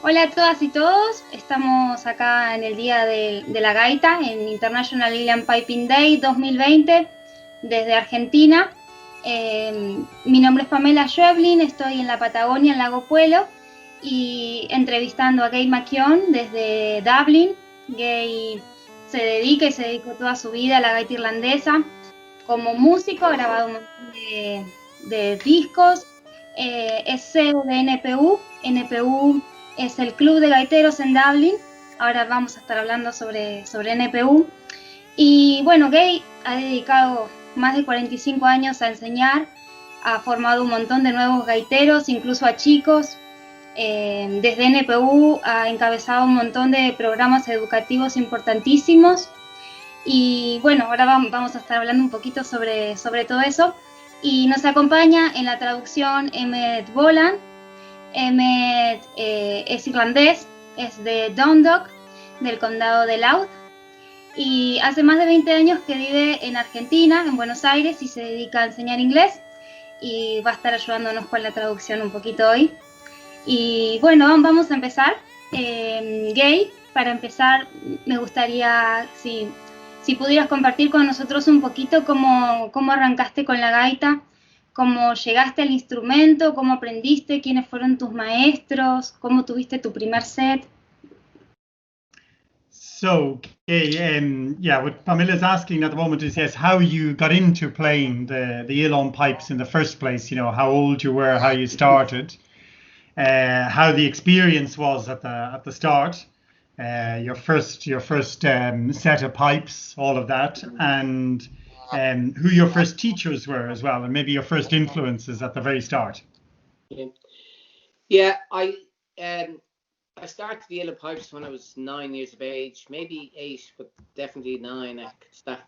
Hola a todas y todos, estamos acá en el Día de la Gaita, en International Uilleann Piping Day 2020, desde Argentina. Mi nombre es Pamela Schweblin, estoy en la Patagonia, en Lago Puelo, y entrevistando a Gay McKeon desde Dublín. Gay se dedicó toda su vida a la gaita irlandesa. Como músico ha grabado un montón de discos, es CEO de NPU. NPU es el club de gaiteros en Dublín. Ahora vamos a estar hablando sobre NPU. Y bueno, Gay ha dedicado más de 45 años a enseñar, ha formado un montón de nuevos gaiteros, incluso a chicos. Desde NPU ha encabezado un montón de programas educativos importantísimos. Y bueno, ahora vamos a estar hablando un poquito sobre todo eso. Y nos acompaña en la traducción Emmet Boland. Emmet es irlandés, es de Dundalk, del condado de Louth, y hace más de 20 años que vive en Argentina, en Buenos Aires, y se dedica a enseñar inglés, y va a estar ayudándonos con la traducción un poquito hoy. Y bueno, vamos a empezar. Gay, para empezar, me gustaría, si pudieras compartir con nosotros un poquito cómo arrancaste con la gaita, cómo llegaste al instrumento, cómo aprendiste, quiénes fueron tus maestros, cómo tuviste tu primer set. So, yeah, what Pamela's asking at the moment is, yes, how you got into playing the uilleann pipes in the first place, you know, how old you were, how you started, how the experience was at the start, your first set of pipes, all of that, and who your first teachers were as well, and maybe your first influences at the very start. Yeah, I started the uilleann pipes when I was 9 years of age, maybe 8, but definitely 9. I could start.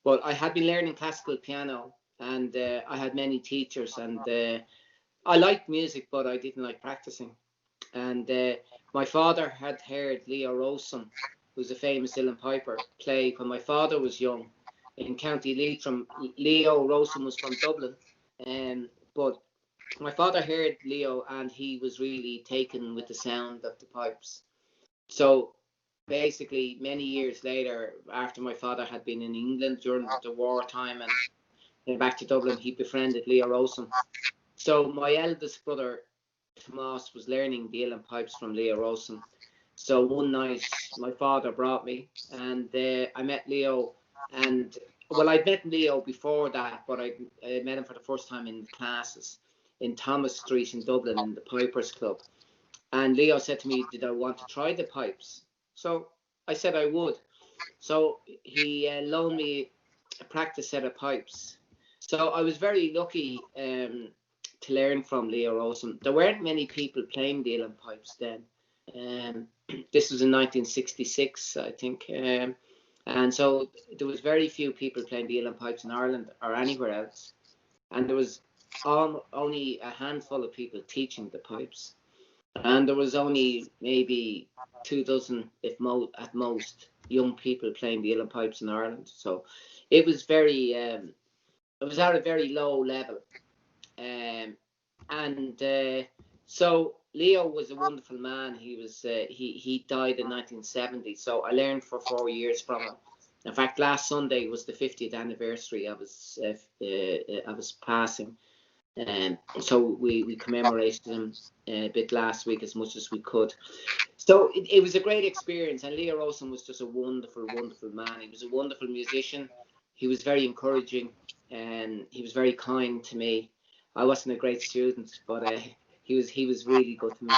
But I had been learning classical piano, and I had many teachers, and I liked music, but I didn't like practicing. And my father had heard Leo Rosen, who's a famous uilleann piper, play when my father was young in County Leitrim. Leo Rosen was from Dublin, but my father heard Leo and he was really taken with the sound of the pipes. So basically, many years later, after my father had been in England during the wartime and came back to Dublin, he befriended Leo Rosen. So my eldest brother, Tomas, was learning the uilleann pipes from Leo Rosen. So one night, my father brought me and I met Leo. And well, I'd met Leo before that, but I met him for the first time in classes in Thomas Street in Dublin in the Pipers Club. And Leo said to me, did I want to try the pipes? So I said I would. So he loaned me a practice set of pipes. So I was very lucky to learn from Leo Rosen. There weren't many people playing the uilleann pipes then. This was in 1966, I think. And so there was very few people playing the uilleann pipes in Ireland or anywhere else. And there was only a handful of people teaching the pipes. And there was only maybe 2 dozen, at most, young people playing the uilleann pipes in Ireland. So it was very, it was at a very low level. So Leo was a wonderful man. He died in 1970. So I learned for 4 years from him. In fact, last Sunday was the 50th anniversary of his passing. So we commemorated him a bit last week as much as we could. So it was a great experience, and Leo Rosen was just a wonderful, wonderful man. He was a wonderful musician. He was very encouraging, and he was very kind to me. I wasn't a great student, but he was really good to me.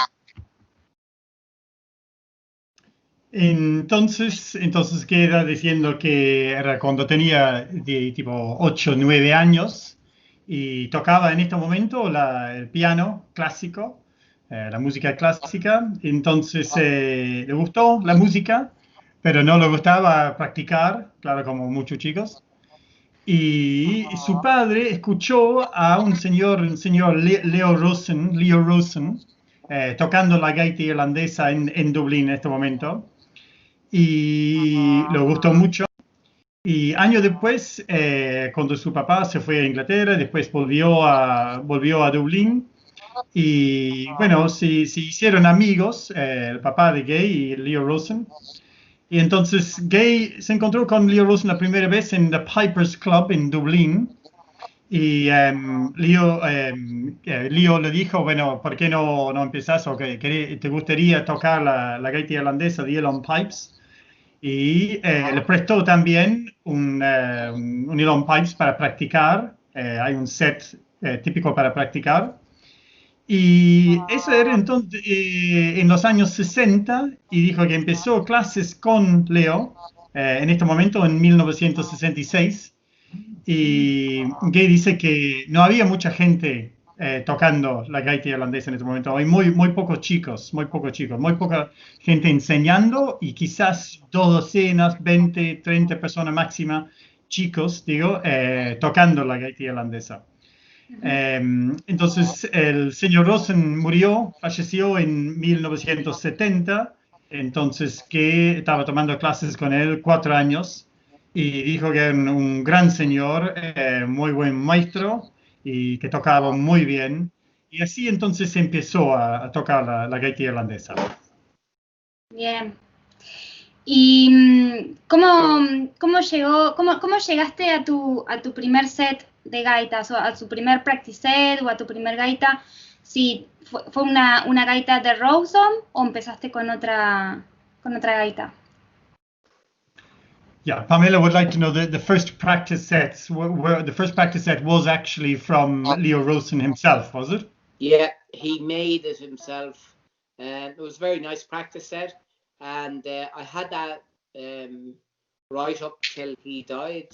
Entonces queda diciendo que era cuando tenía tipo 8 o 9 años y tocaba en este momento el piano clásico, la música clásica. Entonces le gustó la música, pero no le gustaba practicar, claro, como muchos chicos. Y su padre escuchó a un señor Leo Rosen, tocando la gaita irlandesa en Dublín en este momento. Y le gustó mucho. Y años después, cuando su papá se fue a Inglaterra, después volvió a Dublín, Y bueno, se hicieron amigos, el papá de Gay y Leo Rosen. Y entonces Gay se encontró con Leo Rosen la primera vez en The Pipers Club en Dublín. Y Leo le dijo, bueno, ¿por qué no empezás o te gustaría tocar la gaita irlandesa de Uilleann Pipes? Y le prestó también un Uilleann Pipes para practicar. Hay un set típico para practicar. Y eso era entonces en los años 60 y dijo que empezó clases con Leo en este momento en 1966. Y Gay dice que no había mucha gente tocando la gaita irlandesa en este momento. Hay muy pocos chicos, muy poca gente enseñando y quizás 2 docenas, 20, 30 personas máxima, chicos, digo, tocando la gaita irlandesa. Entonces el señor Rosen falleció en 1970, entonces que estaba tomando clases con él 4 años y dijo que era un gran señor, muy buen maestro y que tocaba muy bien. Y así entonces empezó a tocar la gaita irlandesa. Bien. ¿Y cómo llegaste a tu primer set de gaitas, o a tu primer practice set, o a tu primer gaita? Si fue una gaita de Rosen o empezaste con otra gaita. Yeah, Pamela would like to know the first practice sets. Where the first practice set was actually from Leo Rosen himself, was it? Yeah, he made it himself. It was a very nice practice set, and I had that right up till he died.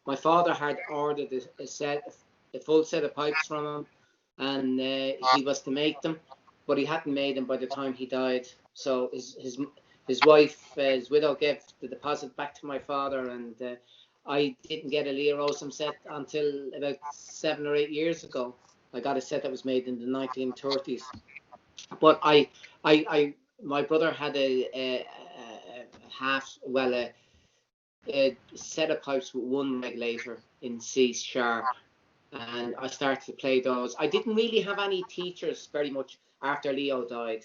My father had ordered a full set of pipes from him, and he was to make them, but he hadn't made them by the time he died. So his wife, his widow, gave the deposit back to my father, and I didn't get a Leo Rosen set until about 7 or 8 years ago. I got a set that was made in the 1930s. But my brother had a set of pipes with one regulator in C sharp, and I started to play those. I didn't really have any teachers very much after Leo died.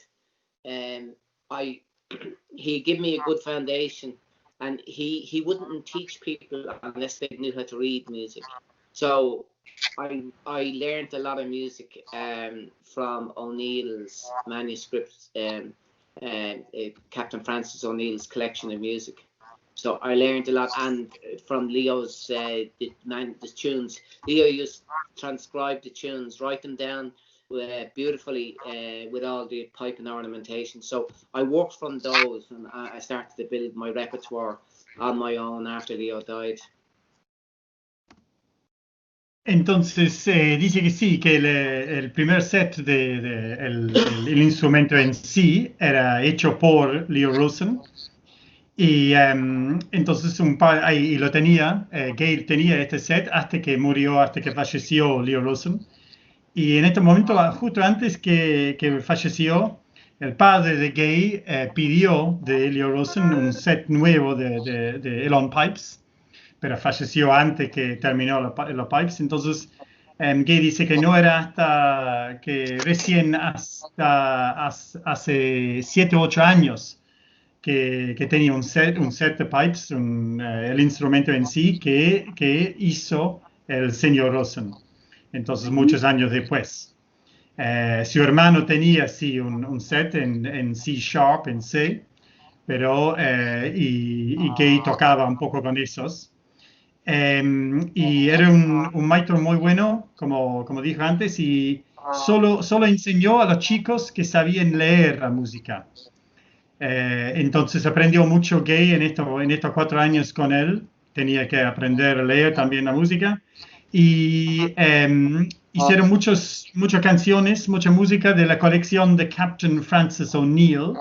He gave me a good foundation, and he wouldn't teach people unless they knew how to read music. So I learned a lot of music from O'Neill's manuscripts, Captain Francis O'Neill's collection of music. So I learned a lot, and from Leo's the tunes. Leo used to transcribe the tunes, write them down beautifully with all the pipe and ornamentation. So I worked from those, and I started to build my repertoire on my own after Leo died. Entonces dice que sí, que el primer set el instrumento en sí era hecho por Leo Rosen. Y entonces y lo tenía, Gay tenía este set hasta que falleció Leo Rosen. Y en este momento, justo antes que falleció, el padre de Gay pidió de Leo Rosen un set nuevo de Uilleann Pipes, pero falleció antes que terminó los pipes. Entonces Gay dice que no era hasta que recién hasta hace 7 u 8 años que tenía un set de pipes, el instrumento en sí que hizo el señor Rosen. Entonces, muchos años después. Su hermano tenía, sí, un set en C sharp, en C, pero y Gay tocaba un poco con esos. Y era un maestro muy bueno, como dije antes, y solo enseñó a los chicos que sabían leer la música. Entonces aprendió mucho Gay en estos 4 años con él. Tenía que aprender a leer también la música. Y hicieron muchas canciones, mucha música de la colección de Captain Francis O'Neill,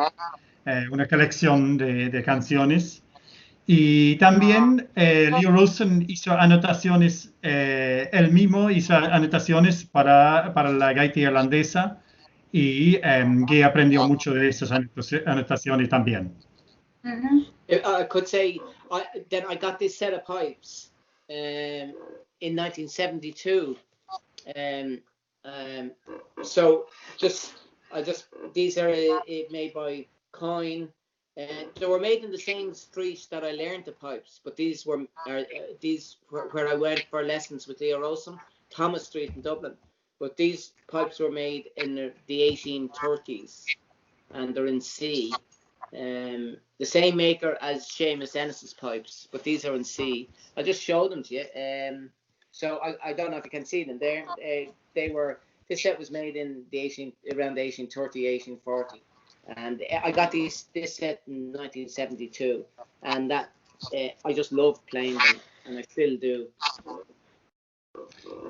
una colección de canciones. Y también Leo Rosen hizo anotaciones, él mismo hizo anotaciones para la gaita irlandesa, y Gay aprendió mucho de esas anotaciones también. I could say then I got this set of pipes in 1972. So these are made by Coin. They were made in the same street that I learned the pipes, but these were where I went for lessons with Leo Rosen, Thomas Street in Dublin. But these pipes were made in the 1830s, and they're in C. The same maker as Seamus Ennis's pipes, but these are in C. I just showed them to you. So I don't know if you can see them there. This set was made in around 1830, 1840, and I got this set in 1972, and that I just loved playing them, and I still do.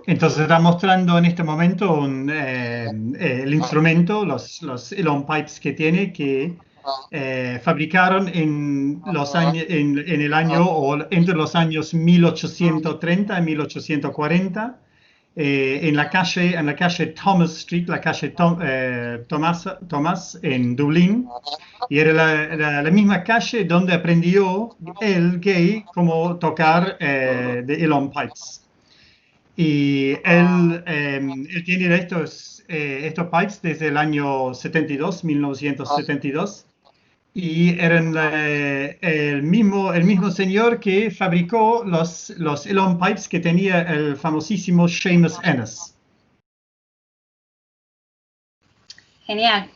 Entonces está mostrando en este momento el instrumento, los Elon Pipes que tiene, que fabricaron en el año, o entre los años 1830 y 1840, en la calle Thomas Street, la calle Thomas en Dublín, y era la misma calle donde aprendió el Gay cómo tocar de Elon Pipes. Y él tiene estos pipes desde el año 1972, y eran el mismo señor que fabricó los Elon Pipes que tenía el famosísimo Seamus Ennis. Genial,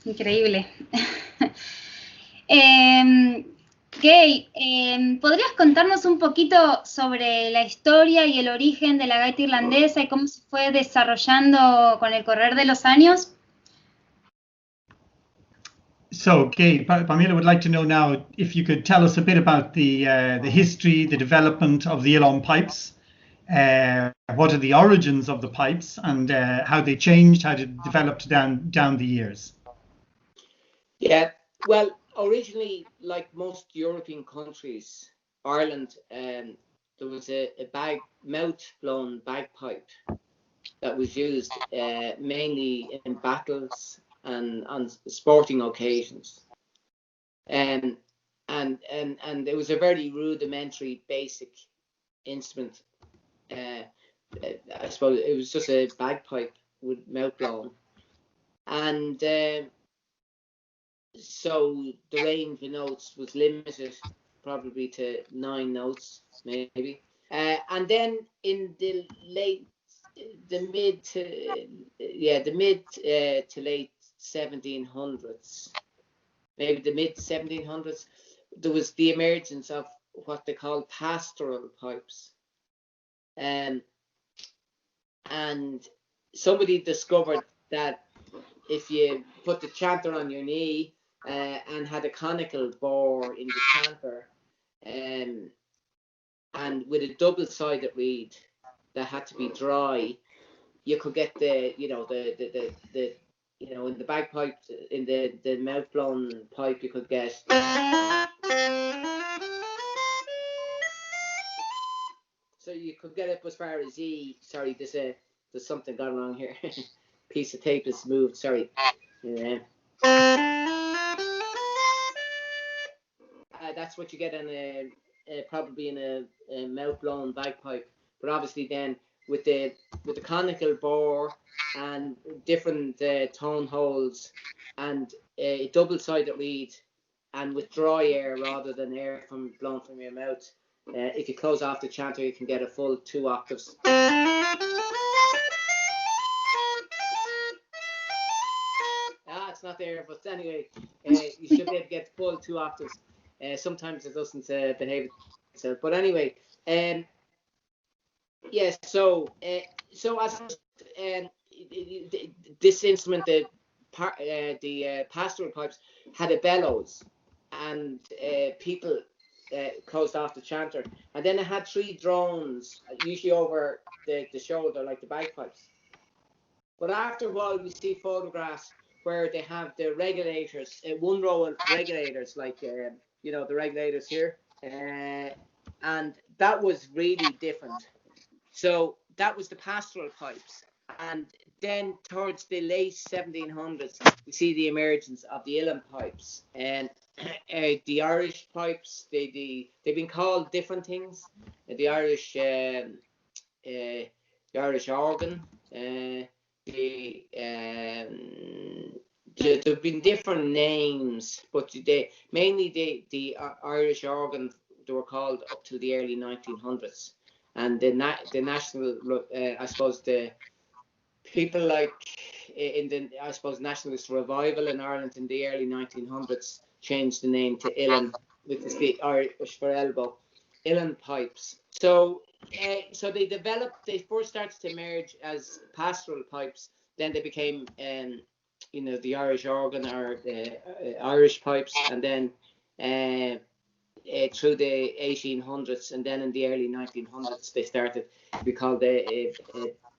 increíble. Gay, ¿podrías contarnos un poquito sobre la historia y el origen de la gaita irlandesa y cómo se fue desarrollando con el correr de los años? So, Gay, Pamela would like to know now if you could tell us a bit about the history, the development of the Elon pipes. What are the origins of the pipes, and how they changed, how they developed down the years? Yeah, well, originally, like most European countries, Ireland, there was a mouth-blown bagpipe that was used mainly in battles and on sporting occasions, and it was a very rudimentary, basic instrument. I suppose it was just a bagpipe with mouth blown, and so the range of notes was limited, probably to 9 notes, maybe. And then in the mid to late 1700s, maybe the mid 1700s, there was the emergence of what they call pastoral pipes. And somebody discovered that if you put the chanter on your knee and had a conical bore in the chanter, and with a double-sided reed that had to be dry, you could get in the bagpipe, in the mouth-blown pipe, you could get. So you could get up as far as E. Sorry, there's something gone wrong here. Piece of tape is moved. Sorry. Yeah. That's what you get in probably in a mouth-blown bagpipe. But obviously, then with the conical bore and different tone holes and a double-sided reed, and with dry air rather than air blown from your mouth, if you close off the chanter, you can get a full 2 octaves. It's not there, but anyway, you should be able to get full 2 octaves. Sometimes it doesn't behave itself, but anyway, yes. So as this instrument, the pastoral pipes had a bellows, and people closed off the chanter, and then it had 3 drones, usually over the shoulder, like the bagpipes. But after a while, we see photographs where they have the regulators, 1 row of regulators, like the regulators here, and that was really different. So that was the pastoral pipes, and then towards the late 1700s, we see the emergence of the uilleann pipes, and the Irish pipes. They've been called different things. The Irish organ, the there've been different names, but mainly the Irish organ, they were called up till the early 1900s, and the national, I suppose the people like in the, I suppose, nationalist revival in Ireland in the early 1900s changed the name to Uilleann, which is the Irish for elbow, Uilleann pipes. So they first started to emerge as pastoral pipes, then they became the Irish organ or Irish pipes, and then through the 1800s, and then in the early 1900s they started to be called the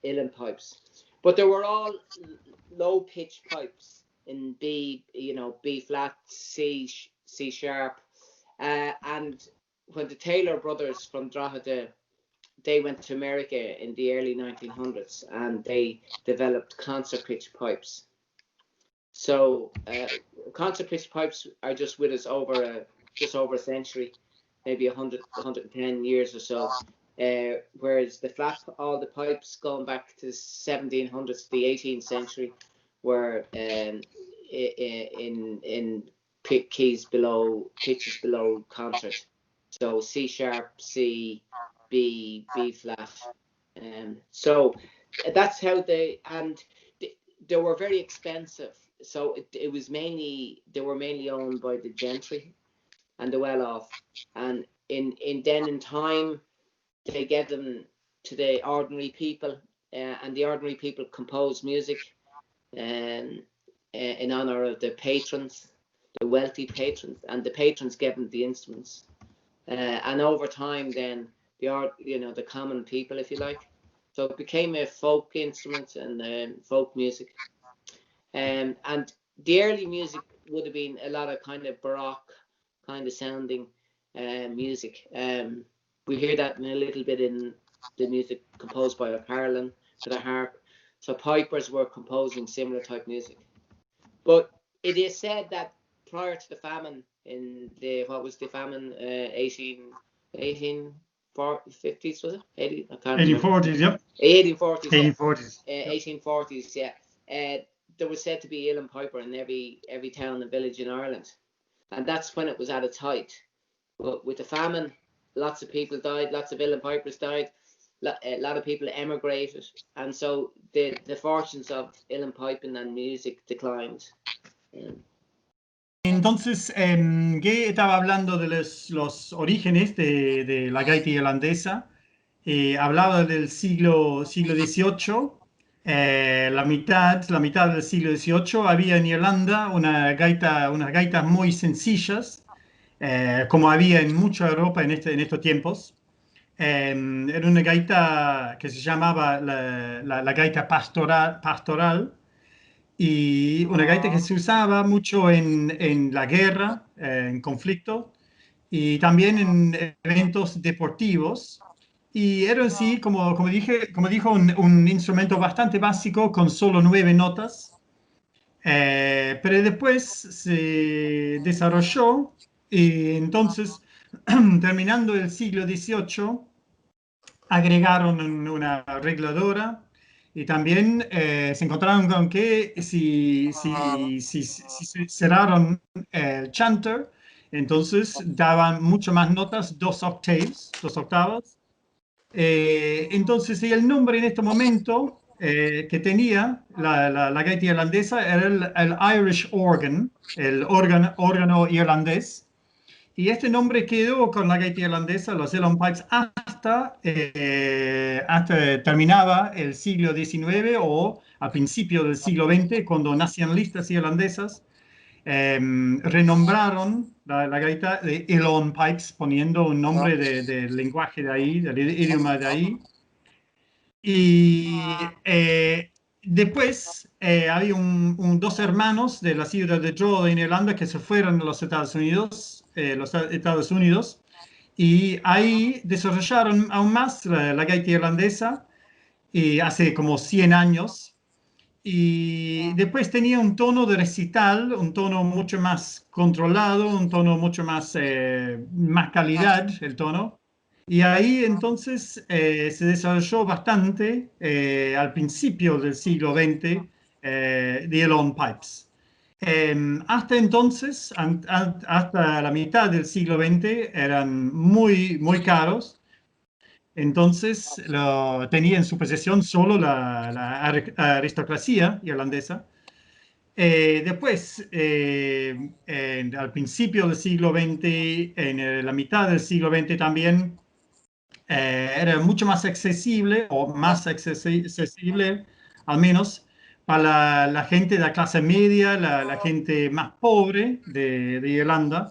Uilleann pipes. But they were all low pitch pipes in B, B flat, C sharp, and when the Taylor brothers from Drogheda, they went to America in the early 1900s, and they developed concert pitch pipes. So concert pitch pipes are just with us just over a century, maybe 110 years or so. Whereas all the pipes going back to the 1700s, the 18th century, were in pitches below concert. So C sharp, C, B, B flat. So that's how they were very expensive. So they were mainly owned by the gentry and the well-off, and in time they get them to the ordinary people, and the ordinary people compose music in honor of the patrons, the wealthy patrons, and the patrons gave them the instruments, and over time then the common people, if you like, so it became a folk instrument and folk music. And the early music would have been a lot of kind of baroque kind of sounding music. We hear that in a little bit in the music composed by O'Carolan for the harp. So pipers were composing similar type music. But it is said that prior to the famine in the 1850s, was it? 1840s, yep. 1840s. 1840s. 1840s, yeah. There was said to be Uilleann piper in every town and village in Ireland, and that's when it was at its height. But with the famine, lots of people died, lots of Uilleann pipers died, a lot of people emigrated, and so the fortunes of Uilleann piping and music declined. Entonces, Gay estaba hablando de los orígenes de la gaita irlandesa. Hablaba del siglo XVIII. La mitad del siglo XVIII había en Irlanda unas gaitas muy sencillas, como había en mucha Europa en estos tiempos. Era una gaita que se llamaba la gaita pastoral, y una gaita que se usaba mucho en la guerra, en conflicto, y también en eventos deportivos. Y era así, como dijo, un instrumento bastante básico con solo 9 notas. Pero después se desarrolló, y entonces, terminando el siglo XVIII, agregaron una arregladora, y también se encontraron con que si cerraron el chanter, entonces daban mucho más notas, 2 octavas. Entonces, el nombre en este momento que tenía la gaita irlandesa era el Irish organ, el órgano irlandés. Y este nombre quedó con la gaita irlandesa, los Uilleann pipes, hasta terminaba el siglo XIX o a principios del siglo XX, cuando nacionalistas irlandesas renombraron la gaita de Uilleann pipes, poniendo un nombre del lenguaje de ahí, del idioma de ahí. Y después había dos hermanos de la ciudad de Drogheda en Irlanda que se fueron a los Estados Unidos, y ahí desarrollaron aún más la gaita irlandesa, hace como 100 años. Y después tenía un tono de recital, un tono mucho más controlado, un tono mucho más calidad, el tono. Y ahí entonces se desarrolló bastante al principio del siglo XX the Elon Pipes. Hasta entonces, hasta la mitad del siglo XX, eran muy, muy caros. Entonces tenía en su posesión solo la aristocracia irlandesa. Después, al principio del siglo XX, en la mitad del siglo XX también, era mucho más accesible, o más accesible al menos, para la gente de la clase media, la gente más pobre de Irlanda.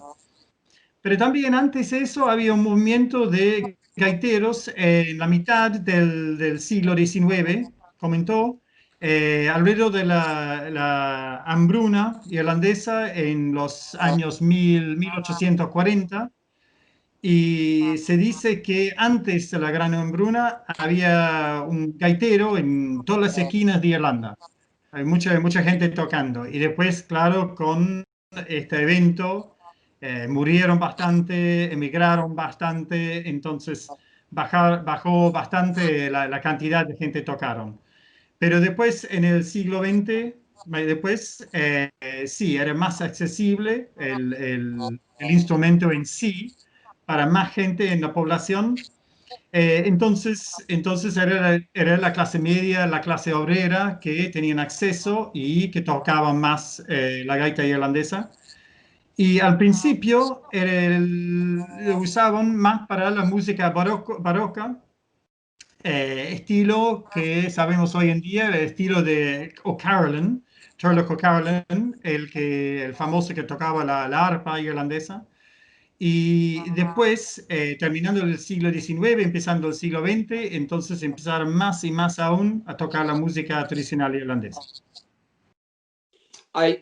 Pero también antes de eso había un movimiento de gaiteros en la mitad del siglo XIX, comentó, alrededor de la hambruna irlandesa en los años 1840. Y se dice que antes de la gran hambruna había un gaitero en todas las esquinas de Irlanda. Hay mucha gente tocando. Y después, claro, con este evento murieron bastante, emigraron bastante, entonces bajó bastante la cantidad de gente tocaron. Pero después, en el siglo XX, después, sí, era más accesible el instrumento en sí para más gente en la población. Entonces era la clase media, la clase obrera que tenían acceso y que tocaban más la gaita irlandesa. Y al principio lo usaban más para la música barroca, estilo que sabemos hoy en día, el estilo de O'Carolan, Turlough O'Carolan, el famoso que tocaba la arpa irlandesa. Y después, terminando el siglo XIX, empezando el siglo XX, entonces empezaron más y más aún a tocar la música tradicional irlandesa.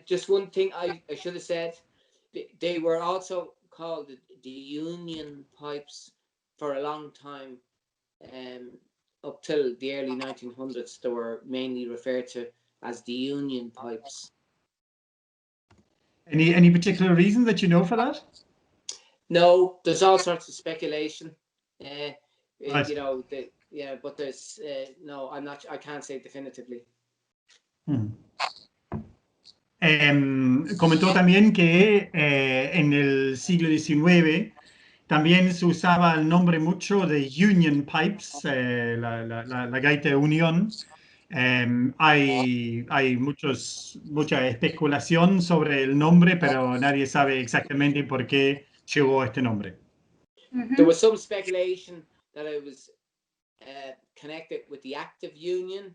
Just one thing I should have said, they were also called the Union pipes for a long time. Up till the early 1900s, they were mainly referred to as the Union pipes. Any particular reason that you know for that? No, there's all sorts of speculation. Right. You know, but there's no. I can't say definitively. Comentó también que en el siglo XIX también se usaba el nombre mucho de Union Pipes, la gaita de unión. Hay mucha especulación sobre el nombre, pero nadie sabe exactamente por qué llegó este nombre. There was some speculation that it was connected with the active union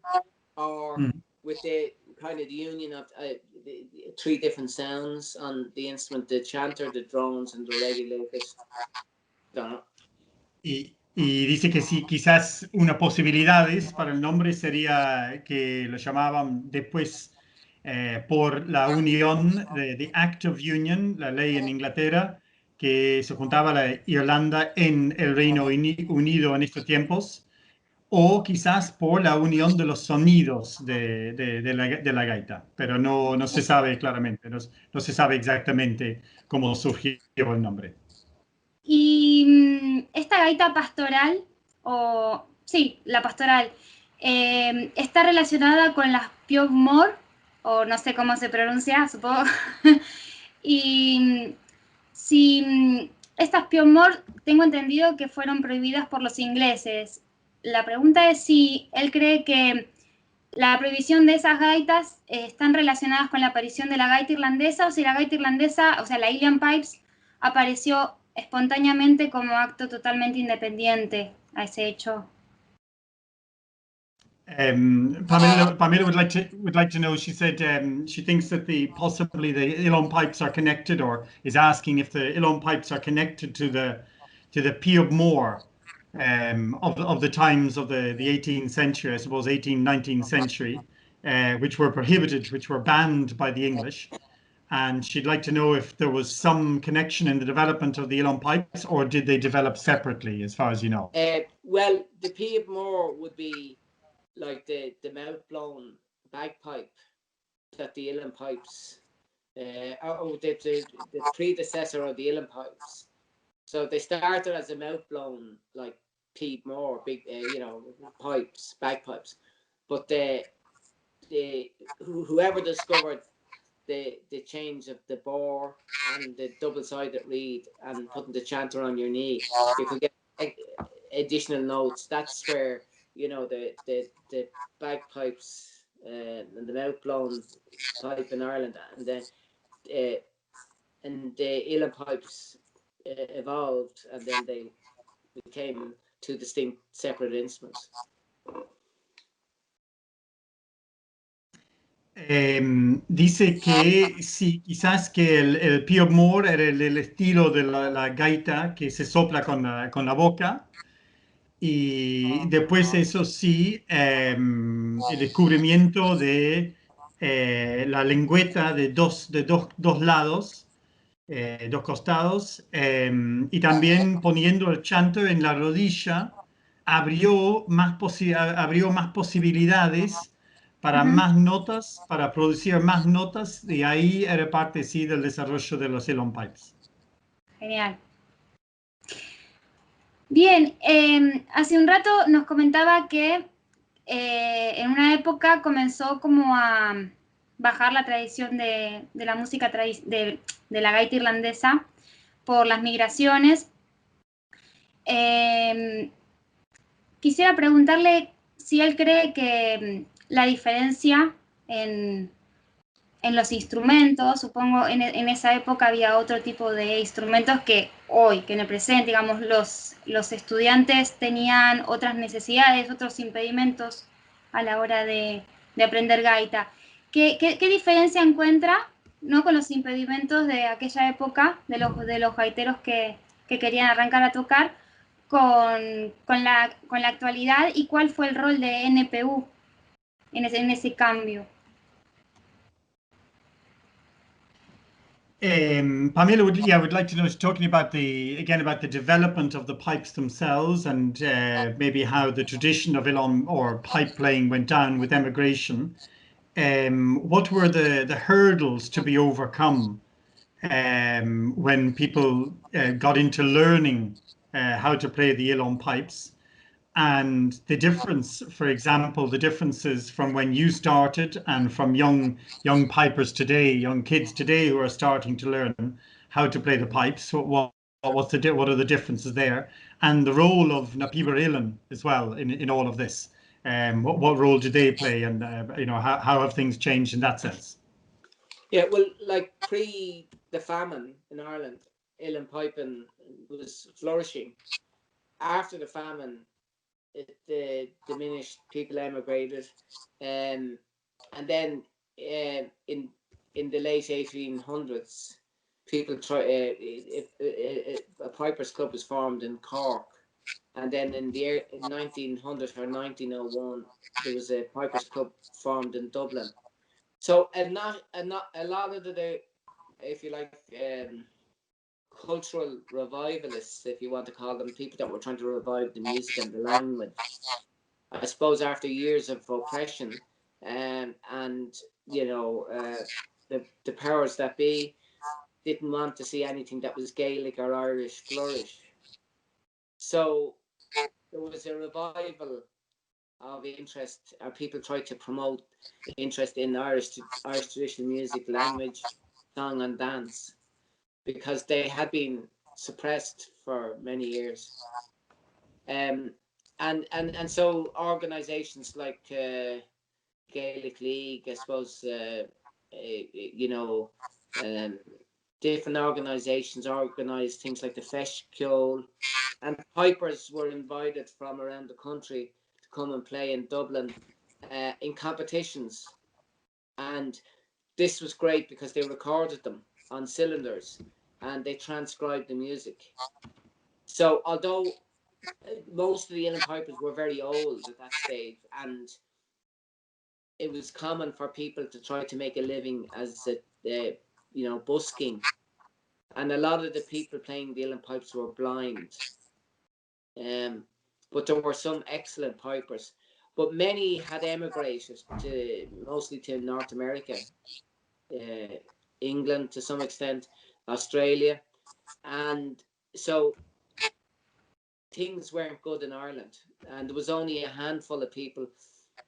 or with the kind of the union of the three different sounds on the instrument, the chanter, the drones, and the regulators. Don't know. Y dice que sí, quizás una posibilidad para el nombre sería que lo llamaban después por la unión de the Act of Union, la ley en Inglaterra, que se juntaba la Irlanda en el Reino Unido en estos tiempos, o quizás por la unión de los sonidos de la gaita, pero no se sabe claramente, no se sabe exactamente cómo surgió el nombre. Y esta gaita pastoral, sí, la pastoral, está relacionada con las Píobairí, o no sé cómo se pronuncia, supongo. Y si estas Píobairí tengo entendido que fueron prohibidas por los ingleses. La pregunta es si él cree que la prohibición de esas gaitas están relacionadas con la aparición de la gaita irlandesa, o si la gaita irlandesa, o sea, la Uilleann Pipes, apareció espontáneamente como acto totalmente independiente a ese hecho. Pamela would like to know. She said she thinks that possibly the Uilleann pipes are connected, or is asking if the Uilleann pipes are connected to the Píobairí of the times of the 18th century, I suppose 18th, 19th century, which were prohibited, which were banned by the English. And she'd like to know if there was some connection in the development of the Uilleann pipes, or did they develop separately, as far as you know? Well, the Píobairí would be like the mouth-blown bagpipe that the Uilleann pipes, the predecessor of the Uilleann pipes, So they started as a mouth-blown, like Pete Moore, big, pipes, bagpipes. But whoever discovered the change of the bore and the double-sided reed and putting the chanter on your knee, you could get additional notes. That's where the bagpipes and the mouth-blown pipe in Ireland and the Uilleann pipes evolved, and then they became two distinct separate instruments. Dice que sí, quizás que el Pío Moore era el estilo de la gaita que se sopla con la boca, y después eso sí, el descubrimiento de la lengüeta de dos lados, dos costados, y también poniendo el chanto en la rodilla abrió más posibilidades para más notas, para producir más notas, y ahí era parte sí del desarrollo de los Uilleann pipes. Genial. Bien, hace un rato nos comentaba que en una época comenzó como a bajar la tradición de la música de la gaita irlandesa por las migraciones. Quisiera preguntarle si él cree que la diferencia en los instrumentos, supongo en esa época había otro tipo de instrumentos que hoy, que en el presente, digamos, los estudiantes tenían otras necesidades, otros impedimentos a la hora de aprender gaita. ¿Qué diferencia encuentra, ¿no?, con los impedimentos de aquella época, de los gaiteros que querían arrancar a tocar, con la actualidad, y cuál fue el rol de NPU en ese cambio? Pamela, would like to know, talking about the development of the pipes themselves, and maybe how the tradition of Uilleann or pipe playing went down with emigration. What were the hurdles to be overcome when people got into learning how to play the Uilleann pipes? And the difference, for example, the differences from when you started and from young pipers today, young kids today who are starting to learn how to play the pipes. What are the differences there? And the role of na Píobairí Uilleann as well in all of this. What role do they play, and how have things changed in that sense? Yeah, well, like pre the famine in Ireland, Uilleann piping was flourishing. After the famine, it diminished, people emigrated, and then in the late 1800s, people a pipers club was formed in Cork, and then in the 1900 or 1901, there was a pipers club formed in Dublin. So a lot of the, if you like, cultural revivalists, if you want to call them, people that were trying to revive the music and the language, I suppose after years of oppression, and the powers that be didn't want to see anything that was Gaelic or Irish flourish. So there was a revival of interest, or people tried to promote interest in Irish traditional music, language, song and dance, because they had been suppressed for many years. And so organizations like Gaelic League, I suppose, different organizations organized things like the Festival, and pipers were invited from around the country to come and play in Dublin in competitions. And this was great because they recorded them on cylinders and they transcribed the music. So although most of the Uilleann pipers were very old at that stage, and it was common for people to try to make a living as busking, and a lot of the people playing the Uilleann pipes were blind, but there were some excellent pipers, but many had emigrated mostly to North America, England to some extent, Australia, and so things weren't good in Ireland, and there was only a handful of people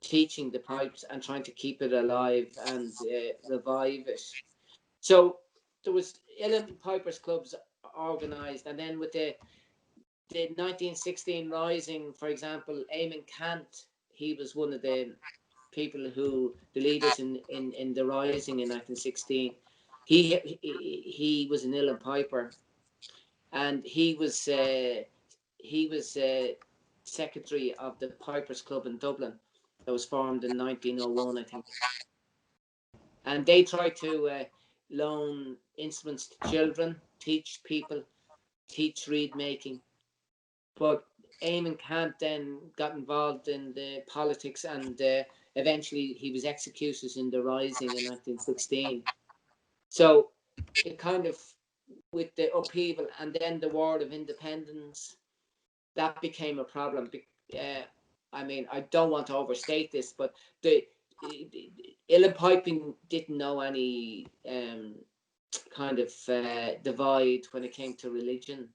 teaching the pipes and trying to keep it alive and revive it. So there was Uilleann Pipers Clubs organised, and then with the 1916 Rising, for example, Eamon Cant, he was one of the people the leaders in the Rising in 1916. He was an Uilleann Piper, and he was secretary of the Pipers Club in Dublin that was formed in 1901, I think. And they tried to loan instruments to children, teach people, teach reed making. But Eamon Cant then got involved in the politics, and eventually he was executed in the Rising in 1916. So it kind of, with the upheaval and then the War of Independence, that became a problem. I mean, I don't want to overstate this, but the Uilleann piping didn't know any kind of divide when it came to religion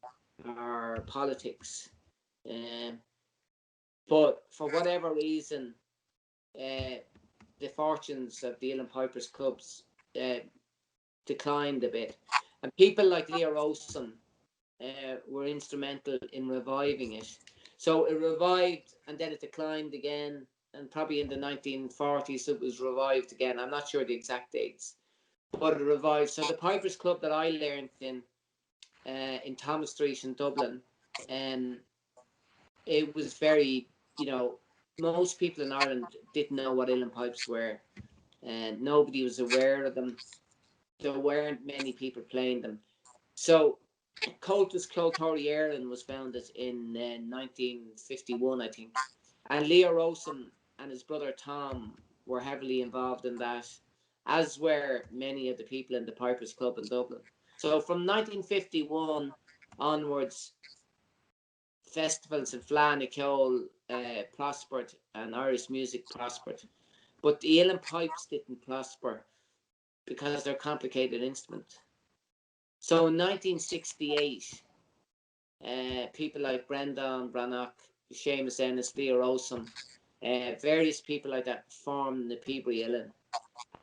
or politics. But for whatever reason, the fortunes of the Uilleann Pipers Clubs declined a bit. And people like Leo Olson were instrumental in reviving it. So it revived, and then it declined again, and probably in the 1940s it was revived again. I'm not sure the exact dates, but it revived. So the Pipers Club that I learned in Thomas Street in Dublin, it was very, most people in Ireland didn't know what Uilleann pipes were, and nobody was aware of them. There weren't many people playing them. So Cultus Clotari Ireland was founded in 1951, I think. And Leo Rosen and his brother Tom were heavily involved in that, as were many of the people in the Pipers Club in Dublin. So from 1951 onwards, festivals in Fleadh prospered, and Irish music prospered. But the Uilleann pipes didn't prosper because they're a complicated instrument. So in 1968, people like Brendan Brannock, Seamus Ennis, Leo Rosen, various people like that formed the Píobairí Uilleann.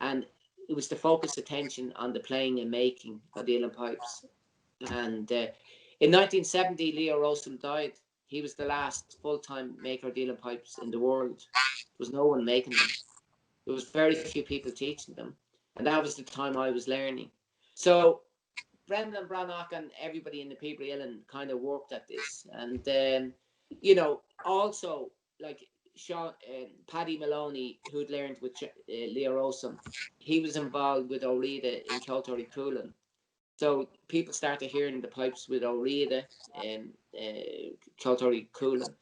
And it was to focus attention on the playing and making of the Uilleann pipes. And in 1970, Leo Rosen died. He was the last full-time maker of the Uilleann pipes in the world. There was no one making them. There was very few people teaching them. And that was the time I was learning. So Brendan Brannock and everybody in the Píobairí Uilleann kind of worked at this. And, also, like Sean, Paddy Maloney, who'd learned with Leo Rosen, he was involved with O'Reilly in Clotari Uilleann. So people started hearing the pipes with O'Reilly and Clotari Uilleann.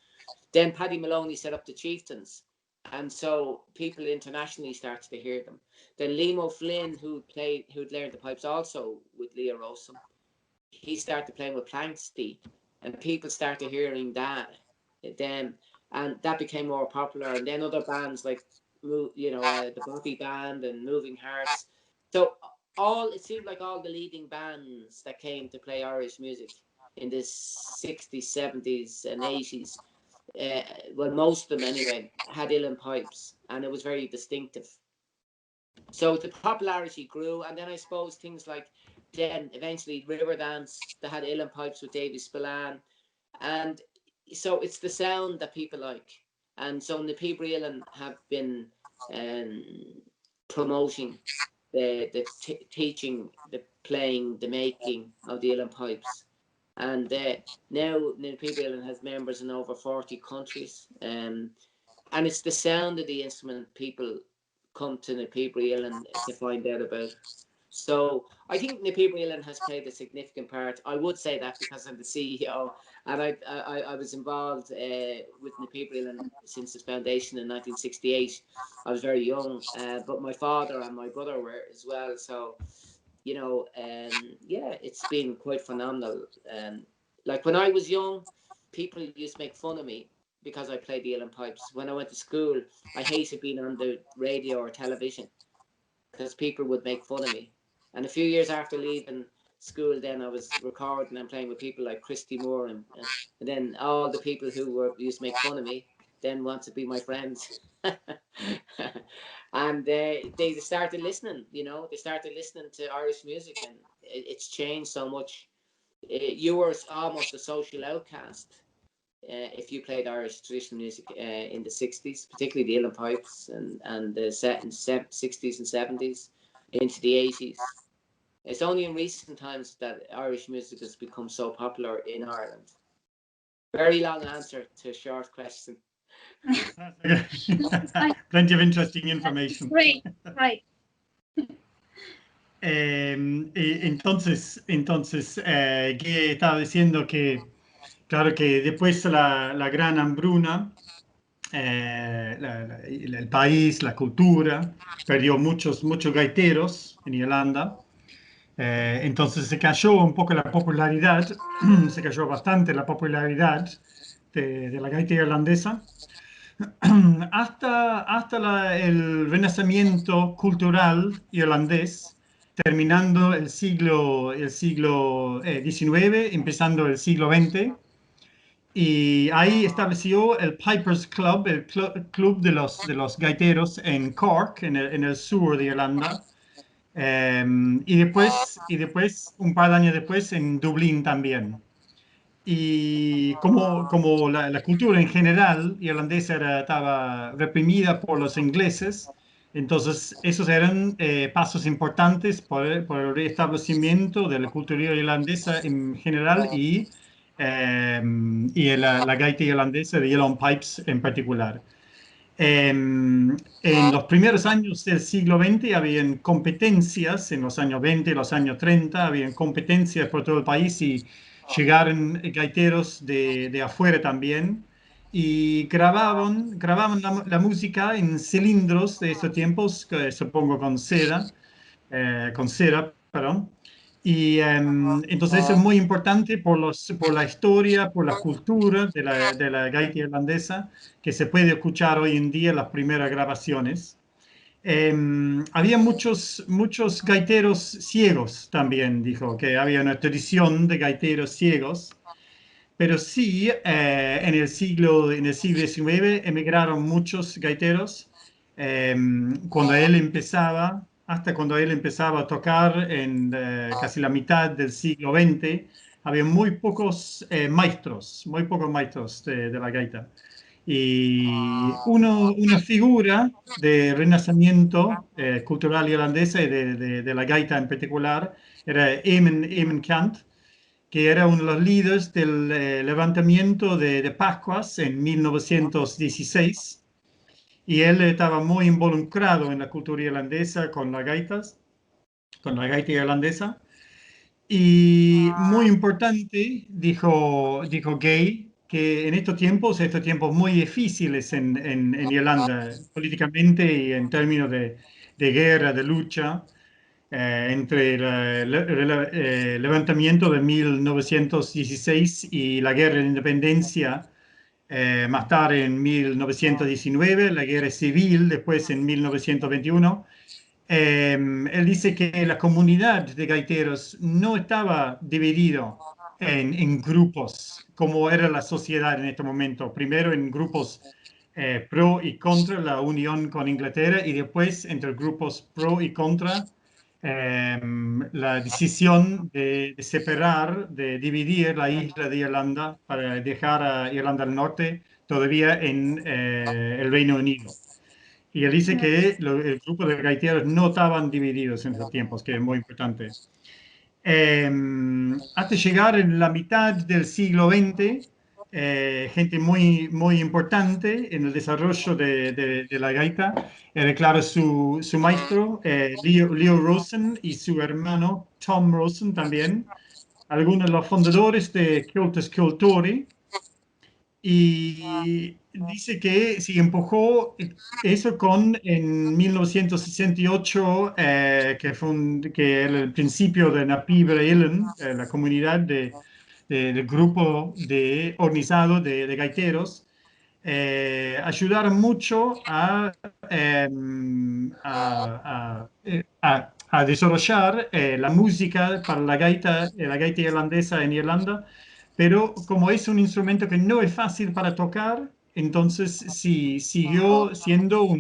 Then Paddy Maloney set up the Chieftains, and so people internationally started to hear them. Then Liam O'Flynn, who'd learned the pipes also with Leo Rosen, he started playing with Planksty, and people started hearing that. Then, and that became more popular. And then other bands like, the Bobby Band and Moving Hearts. So it seemed like all the leading bands that came to play Irish music in the 60s, 70s, and 80s, well, most of them anyway, had Uilleann pipes, and it was very distinctive. So the popularity grew, and then I suppose things like then eventually Riverdance, they had Uilleann pipes with Davy Spillane, and so it's the sound that people like. And so the Píobairí Uilleann have been promoting the teaching, the playing, the making of the Uilleann pipes. And now the Píobairí Uilleann has members in over 40 countries. And it's the sound of the instrument people come to the Píobairí Uilleann to find out about. So I think the Píobairí Uilleann has played a significant part. I would say that because I'm the CEO, and I was involved with the Píobairí Uilleann since its foundation in 1968. I was very young, but my father and my brother were as well. So, it's been quite phenomenal. Like when I was young, people used to make fun of me because I played the Uilleann pipes. When I went to school, I hated being on the radio or television because people would make fun of me. And a few years after leaving school, then I was recording and playing with people like Christy Moore, and then all the people who used to make fun of me then want to be my friends. And they started listening, you know, they started listening to Irish music, and it's changed so much. You were almost a social outcast if you played Irish traditional music in the 60s, particularly the uilleann pipes and the 60s and 70s into the 80s. It's only in recent times that Irish music has become so popular in Ireland. Very long answer to a short question. Plenty of interesting information. Great, great. Entonces, Guy estaba diciendo que, claro que después la gran hambruna, el país, la cultura, perdió muchos gaiteros en Irlanda. Entonces se cayó un poco la popularidad, se cayó bastante la popularidad de la gaita irlandesa, hasta el renacimiento cultural irlandés, terminando el siglo XIX, empezando el siglo XX. Y ahí estableció el Pipers Club, el club de los gaiteros en Cork, en el sur de Irlanda. Y después, un par de años después, en Dublín también. Y como la cultura en general irlandesa estaba reprimida por los ingleses, entonces esos eran pasos importantes por el restablecimiento de la cultura irlandesa en general y la gaita irlandesa de uilleann pipes en particular. En los primeros años del siglo XX habían competencias, en los años 20 y los años 30, habían competencias por todo el país y llegaron gaiteros de afuera también y grababan la música en cilindros de esos tiempos, supongo con cera, perdón. Y entonces eso es muy importante por la historia, por la cultura de la gaita irlandesa, que se puede escuchar hoy en día en las primeras grabaciones. Había muchos gaiteros ciegos también, dijo, que había una tradición de gaiteros ciegos, pero sí, en el siglo XIX emigraron muchos gaiteros hasta cuando él empezaba a tocar en casi la mitad del siglo XX, había muy pocos maestros de la gaita. Y una figura de renacimiento cultural irlandesa y de la gaita en particular era Emmet Boland, que era uno de los líderes del levantamiento de Pascuas en 1916. Y él estaba muy involucrado en la cultura irlandesa con la gaita irlandesa. Y muy importante, dijo Gay, que en estos tiempos muy difíciles en Irlanda, políticamente y en términos de guerra, de lucha, entre el levantamiento de 1916 y la guerra de independencia, más tarde en 1919, la guerra civil, después en 1921. Él dice que la comunidad de gaiteros no estaba dividida en grupos, como era la sociedad en este momento. Primero en grupos pro y contra la unión con Inglaterra y después entre grupos pro y contra la decisión de separar, de dividir la isla de Irlanda para dejar a Irlanda del Norte todavía en el Reino Unido. Y él dice que el grupo de gaiteros no estaban divididos en esos tiempos, que es muy importante. Hasta llegar en la mitad del siglo XX, gente muy importante en el desarrollo de la gaita era, claro, su maestro, Leo Rosen, y su hermano Tom Rosen también, algunos de los fundadores de Cultus Culturi. Y dice que se empujó eso en 1968, que era el principio de na Píobairí Uilleann, la comunidad del grupo organizado de gaiteros, ayudaron mucho a a desarrollar la música para la gaita irlandesa en Irlanda, pero como es un instrumento que no es fácil para tocar, entonces sí siguió siendo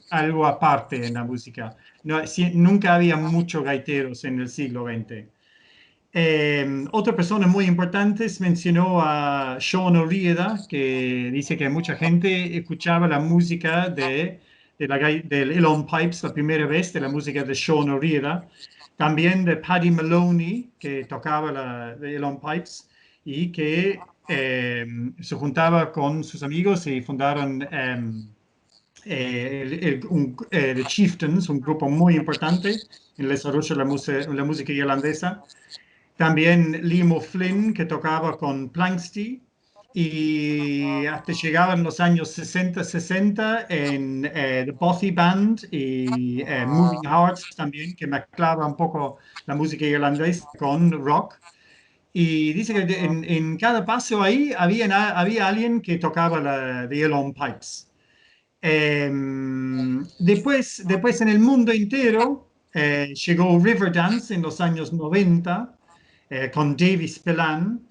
algo aparte en la música. No, nunca había muchos gaiteros en el siglo XX. Otra persona muy importante mencionó a Sean O'Riordan, que dice que mucha gente escuchaba la música del Elon Pipes la primera vez, de la música de Sean O'Riordan. También de Paddy Maloney, que tocaba de Elon Pipes y que se juntaba con sus amigos y fundaron The Chieftains, un grupo muy importante en el desarrollo de la música irlandesa. También Liam Flynn, que tocaba con Planxty, y hasta llegaban los años 60 en The Bothy Band y Moving Hearts también, que mezclaba un poco la música irlandesa con rock. Y dice que en cada paso ahí había alguien que tocaba la de Elon Pipes. Después en el mundo entero llegó Riverdance en los años 90 con Davis Pellan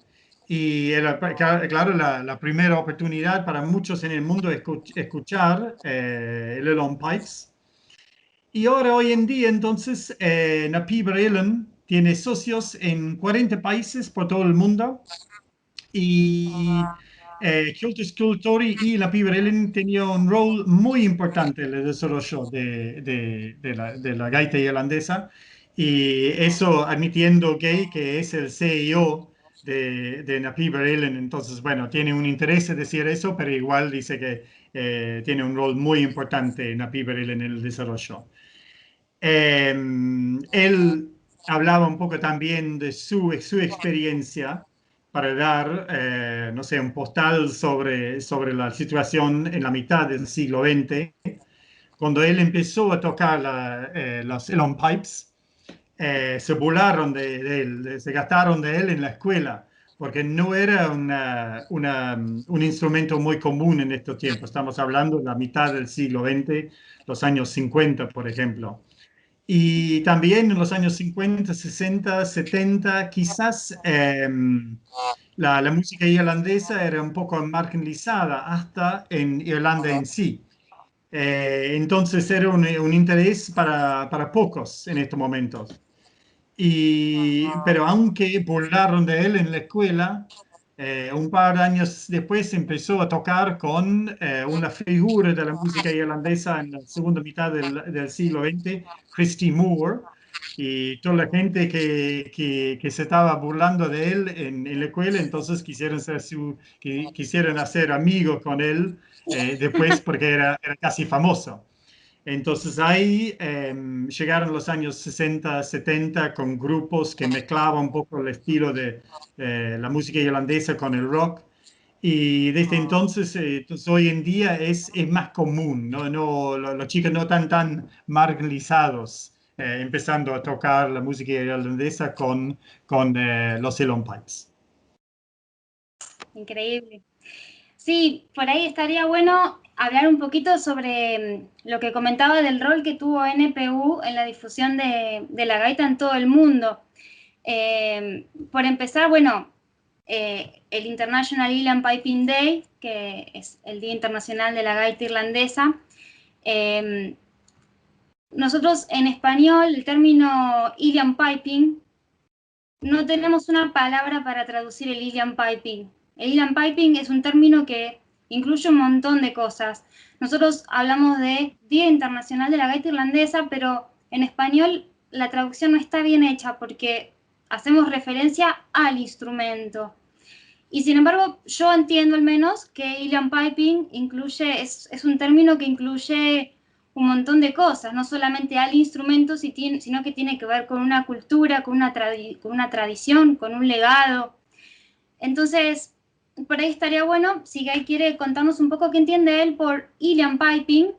y era, claro, la primera oportunidad para muchos en el mundo de escuchar el Elon Pipes. Y ahora, hoy en día, entonces, la Píobairí Uilleann tiene socios en 40 países por todo el mundo y Cultori y la Píobairí Uilleann tenían un rol muy importante en el desarrollo de la gaita irlandesa, y eso admitiendo Gay, que es el CEO de la Píobairí Uilleann. Entonces, bueno, tiene un interés en decir eso, pero igual dice que tiene un rol muy importante en la Píobairí Uilleann en el desarrollo. Él hablaba un poco también de su experiencia para dar, no sé, un postal sobre la situación en la mitad del siglo XX, cuando él empezó a tocar los Elon Pipes. Se burlaron de él, se gastaron de él en la escuela, porque no era un instrumento muy común en estos tiempos. Estamos hablando de la mitad del siglo XX, los años 50, por ejemplo. Y también en los años 50, 60, 70, quizás la música irlandesa era un poco marginalizada hasta en Irlanda en sí. Entonces era un interés para pocos en estos momentos. Pero aunque burlaron de él en la escuela, un par de años después empezó a tocar con una figura de la música irlandesa en la segunda mitad del siglo XX, Christy Moore, y toda la gente que se estaba burlando de él en la escuela, entonces quisieron hacer amigos con él después, porque era casi famoso. Entonces ahí llegaron los años 60, 70 con grupos que mezclaban un poco el estilo de la música irlandesa con el rock. Y desde entonces hoy en día es más común, ¿no? Los chicos no están tan marginalizados empezando a tocar la música irlandesa con los Elon Pipes. Increíble. Sí, por ahí estaría bueno hablar un poquito sobre lo que comentaba del rol que tuvo NPU en la difusión de la gaita en todo el mundo. Por empezar, bueno, el International Uilleann Piping Day, que es el Día Internacional de la Gaita Irlandesa. Nosotros en español, el término Uilleann Piping, no tenemos una palabra para traducir el Uilleann Piping. El Uilleann Piping es un término que incluye un montón de cosas. Nosotros hablamos de Día Internacional de la Gaita Irlandesa, pero en español la traducción no está bien hecha porque hacemos referencia al instrumento. Y sin embargo, yo entiendo al menos que Uilleann Piping es un término que incluye un montón de cosas, no solamente al instrumento, sino que tiene que ver con una cultura, con una tradición, con un legado. Entonces, por ahí estaría bueno, si Guy quiere contarnos un poco qué entiende él por Uilleann Piping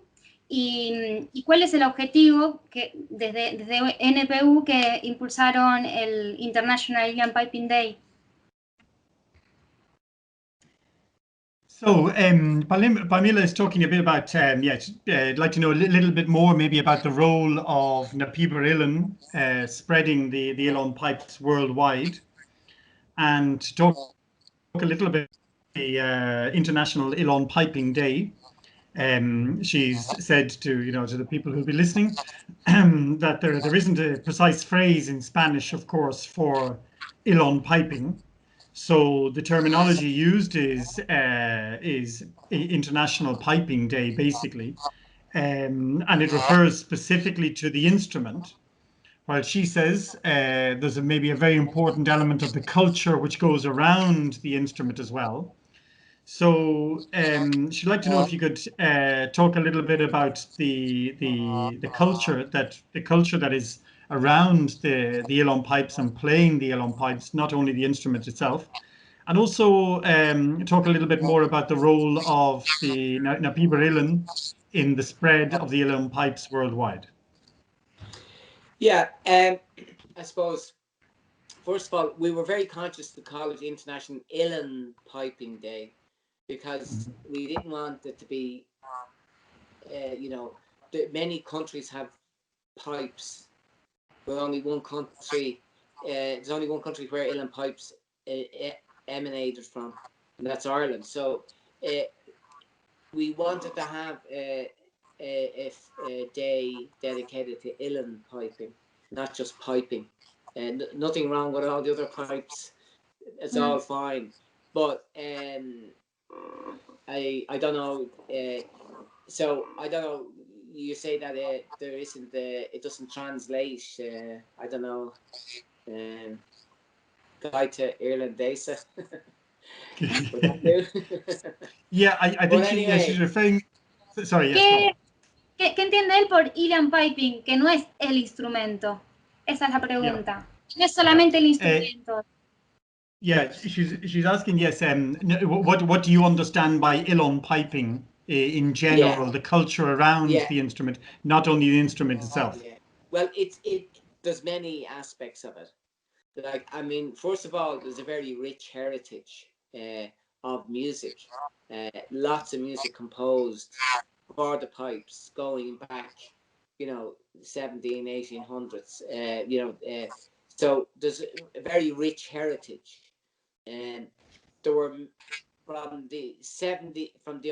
y cuál es el objetivo que desde NPU que impulsaron el International Uilleann Piping Day. So, Pamela is talking a bit about, I'd like to know a little bit more maybe about the role of na Píobairí Uilleann spreading the Uilleann pipes worldwide, and to talk a little bit about the International Uilleann Piping Day. She's said to the people who'll be listening that there isn't a precise phrase in Spanish, of course, for Uilleann piping. So the terminology used is International Piping Day, basically, and it refers specifically to the instrument. While she says there's maybe a very important element of the culture which goes around the instrument as well. So she'd like to know if you could talk a little bit about the culture that is around the Uilleann pipes and playing the Uilleann pipes, not only the instrument itself, and also talk a little bit more about the role of the na Píobairí Uilleann in the spread of the Uilleann pipes worldwide. Yeah, I suppose, first of all, we were very conscious to call it International Uilleann Piping Day because we didn't want it to be, many countries have pipes. We're only one country, there's only one country where Uilleann pipes emanated from, and that's Ireland. So we wanted to have a day dedicated to Uilleann piping, not just piping. And nothing wrong with all the other pipes. It's all fine. But I don't know. So I don't know. You say that there isn't. It doesn't translate. I don't know. Gaita Irlandesa. Would that do? Yeah, I think she's referring. Sorry, yes. ¿Qué entiende él por Uilleann piping? Que no es el instrumento. Esa es la pregunta. No es solamente el instrumento. Yeah, she's asking, yes, what do you understand by Uilleann piping in general, the culture around the instrument, not only the instrument itself? Yeah. Well, there's many aspects of it. Like, I mean, first of all, there's a very rich heritage of music. Lots of music composed for the pipes going back, 1800s. So there's a very rich heritage. And there were from the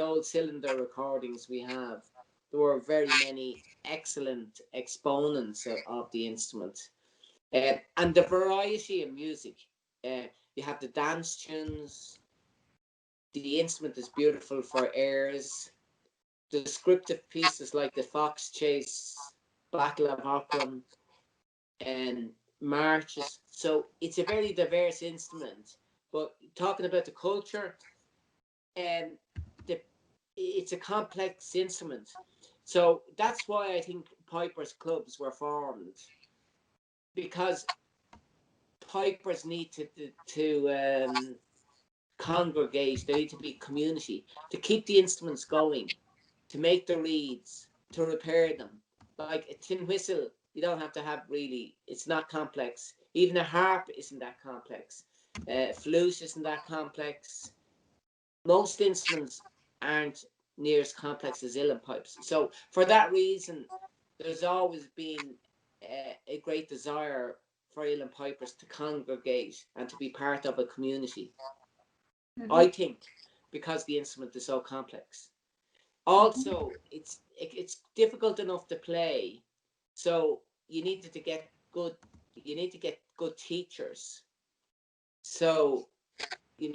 old cylinder recordings we have, there were very many excellent exponents of the instrument. And the variety of music. You have the dance tunes. The instrument is beautiful for airs. Descriptive pieces like the Fox Chase, Battle of Auckland, and marches. So it's a very diverse instrument. But talking about the culture, it's a complex instrument. So that's why I think pipers' clubs were formed, because pipers need to congregate. They need to be community to keep the instruments going, to make the reeds, to repair them. Like a tin whistle, you don't have to have really. It's not complex. Even a harp isn't that complex. Flute isn't that complex. Most instruments aren't near as complex as Uilleann pipes. So for that reason, there's always been a great desire for Uilleann pipers to congregate and to be part of a community. I think because the instrument is so complex. Also, it's difficult enough to play, so you need to get good teachers. So you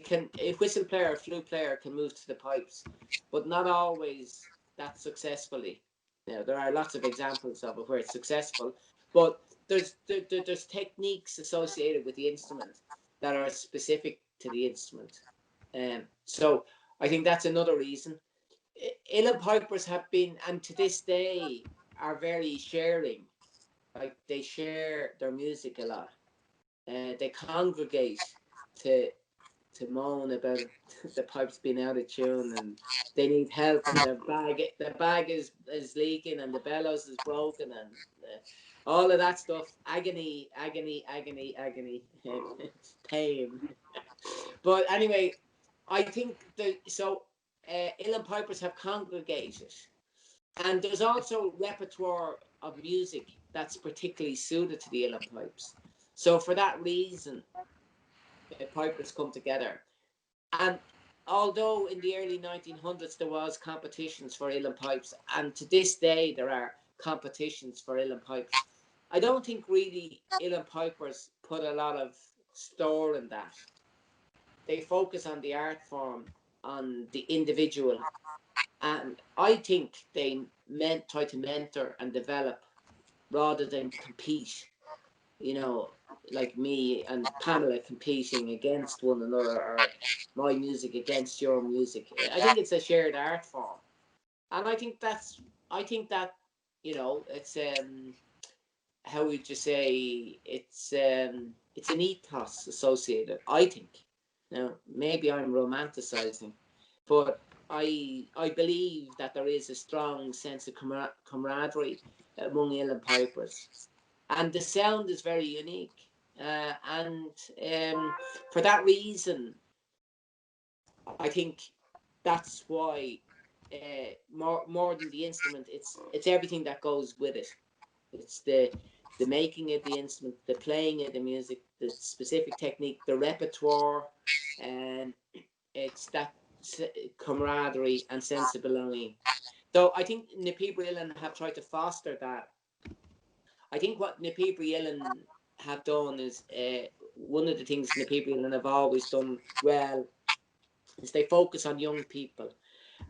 can, a whistle player, a flute player can move to the pipes, but not always that successfully. There are lots of examples of it where it's successful, but there's techniques associated with the instrument that are specific to the instrument. So I think that's another reason. Uilleann pipers have been, and to this day, are very sharing. Like, they share their music a lot. They congregate to to moan about the pipes being out of tune and they need help and the bag is leaking and the bellows is broken and all of that stuff. Agony, pain. But anyway, I think Uilleann pipers have congregated, and there's also repertoire of music that's particularly suited to the Uilleann pipes. So for that reason, pipers come together. And although in the early 1900s there was competitions for Uilleann pipes, and to this day there are competitions for Uilleann pipes, I don't think really Uilleann pipers put a lot of store in that. They focus on the art form, on the individual, and I think they try to mentor and develop rather than compete. You know, like me and Pamela competing against one another, or my music against your music. I think it's a shared art form, and I think that it's how would you say, it's an ethos associated, I think. Now maybe I'm romanticizing, but I believe that there is a strong sense of camaraderie among Uilleann pipers, and the sound is very unique. And for that reason, I think that's why more than the instrument, it's everything that goes with it. It's the making of the instrument, the playing of the music, the specific technique, the repertoire, and it's that camaraderie and sense of belonging. So I think Na Píobairí Uilleann have tried to foster that. I think what Na Píobairí Uilleann have done is one of the things Na Píobairí Uilleann have always done well is they focus on young people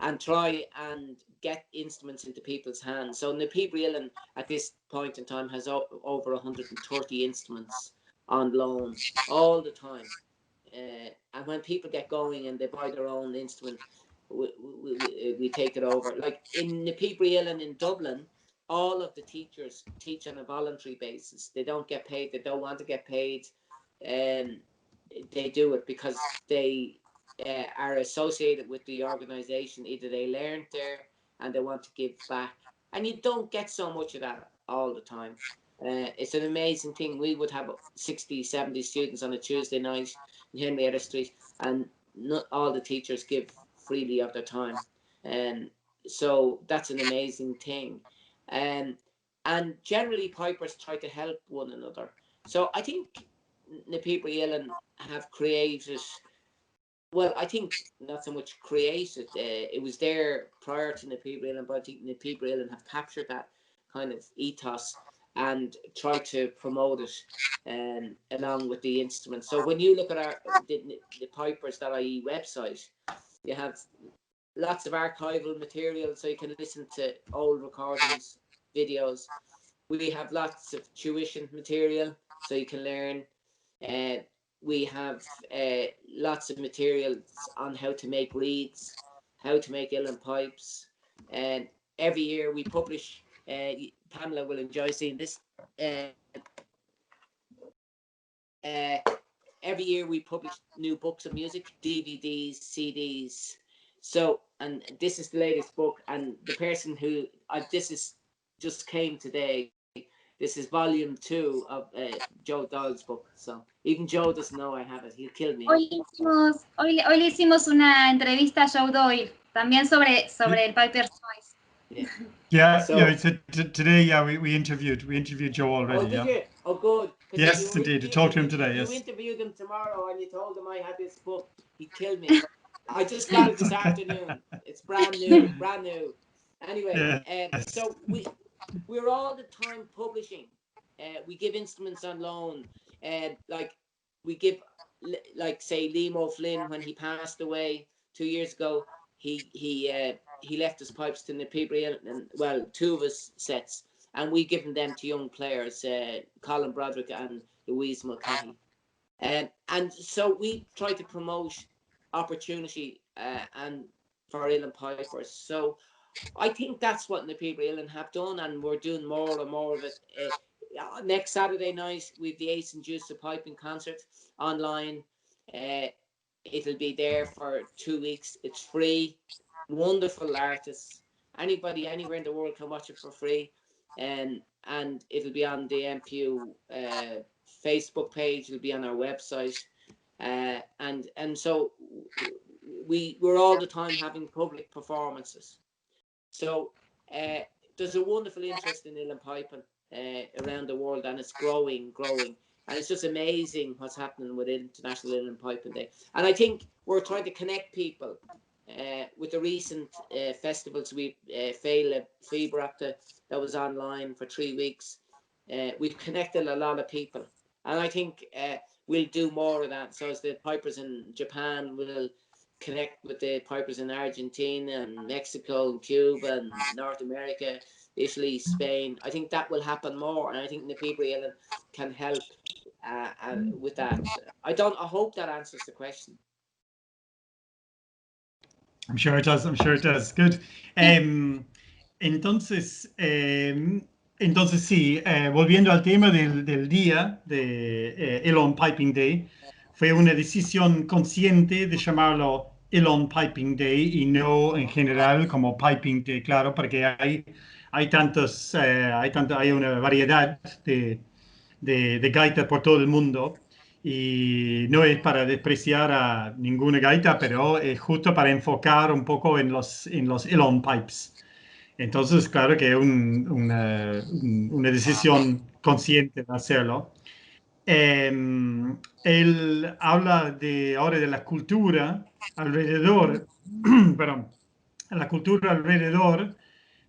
and try and get instruments into people's hands. So Na Píobairí Uilleann at this point in time has over 130 instruments on loan all the time. And when people get going and they buy their own instrument, we take it over. Like in Na Píobairí Uilleann in Dublin, all of the teachers teach on a voluntary basis. They don't get paid. They don't want to get paid. They do it because they are associated with the organization. Either they learned there and they want to give back. And you don't get so much of that all the time. It's an amazing thing. We would have 60, 70 students on a Tuesday night in Henrietta Street, and not all the teachers give freely of their time. So that's an amazing thing. And generally pipers try to help one another. So I think Na Píobairí Uilleann have created, well, I think not so much created, it was there prior to Na Píobairí Uilleann, but I think Na Píobairí Uilleann have captured that kind of ethos and try to promote it along with the instruments. So when you look at the pipers.ie website, you have lots of archival material, so you can listen to old recordings, videos. We have lots of tuition material, so you can learn. We have lots of materials on how to make reeds, how to make Uilleann pipes. And every year we publish, Pamela will enjoy seeing this. Every year we publish new books of music, DVDs, CDs. So, and this is the latest book, and the person who this is just came today. This is volume 2 of Joe Doyle's book. So even Joe doesn't know I have it. He'll kill me. Hoy le hicimos una entrevista a Joe Doyle, también sobre el Piper's Choice. Yeah, So, yeah. So today, yeah, we interviewed Joe already. Oh, did you? Oh, good. Yes, indeed. To talk to him today. Yes. You interviewed him tomorrow, and you told him I had this book. He'd kill me. I just got it this afternoon. It's brand new. Anyway, yes. So we're all the time publishing. We give instruments on loan. Like we give, like say Liam O'Flynn, when he passed away 2 years ago, he left his pipes to Na Píobairí Uilleann, and well, 2 of his sets, and we've given them to young players, Colin Broderick and Louise Mulcahy. And so we try to promote opportunity and for Uilleann pipers. So I think that's what Na Píobairí Uilleann have done, and we're doing more and more of it. Next Saturday night, we've the Ace and Juice of Piping concert online. It'll be there for 2 weeks. It's free. Wonderful artists. Anybody anywhere in the world can watch it for free. And it'll be on the NPU Facebook page. It'll be on our website. And so we're all the time having public performances. So there's a wonderful interest in uilleann piping around the world, and it's growing. And it's just amazing what's happening with International Uilleann Piping Day. And I think we're trying to connect people with the recent festivals. We Fíbrachta that was online for 3 weeks. We've connected a lot of people. And I think we'll do more of that. So as the pipers in Japan will connect with the pipers in Argentina and Mexico and Cuba and North America, Italy, Spain. I think that will happen more, and I think Píobairí Uilleann can help with that. I hope that answers the question. I'm sure it does. I'm sure it does. Good. Entonces sí, volviendo al tema del día de Uilleann Piping Day, fue una decisión consciente de llamarlo Uilleann Piping Day y no en general como Piping Day, claro, porque hay una variedad de gaitas por todo el mundo. Y no es para despreciar a ninguna gaita, pero es justo para enfocar un poco en los Uilleann Pipes. Entonces, claro que es una decisión consciente de hacerlo. Él habla ahora de la cultura alrededor, perdón, la cultura alrededor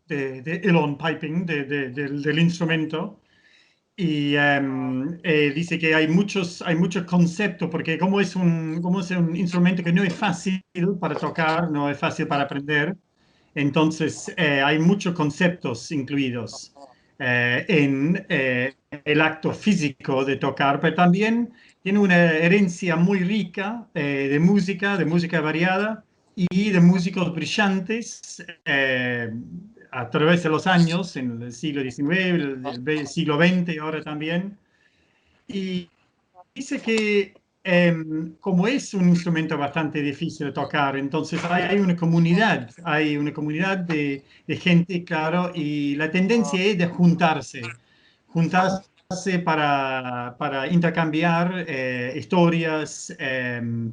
de Uilleann Piping, del instrumento. Y dice que hay muchos conceptos, porque como es un instrumento que no es fácil para tocar, no es fácil para aprender, entonces hay muchos conceptos incluidos en el acto físico de tocar, pero también tiene una herencia muy rica de música variada y de músicos brillantes a través de los años, en el siglo XIX, el siglo XX, ahora también. Y dice que como es un instrumento bastante difícil de tocar, entonces hay una comunidad de gente, claro, y la tendencia es de juntarse para intercambiar historias,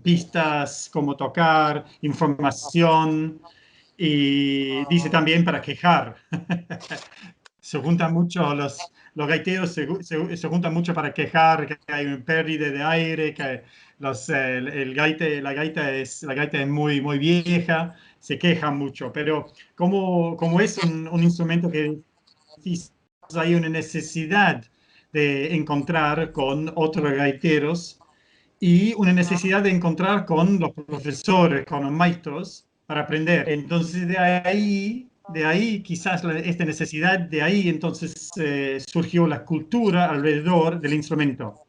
pistas, cómo tocar, información, y dice también para quejar. Se juntan mucho los gaiteros, se juntan mucho para quejar que hay una pérdida de aire, que la gaita es muy, muy vieja, se quejan mucho, pero como es un instrumento que es difícil, hay una necesidad de encontrar con otros gaiteros y una necesidad de encontrar con los profesores, con los maestros, para aprender. Entonces, de ahí quizás esta necesidad, de ahí entonces surgió la cultura alrededor del instrumento.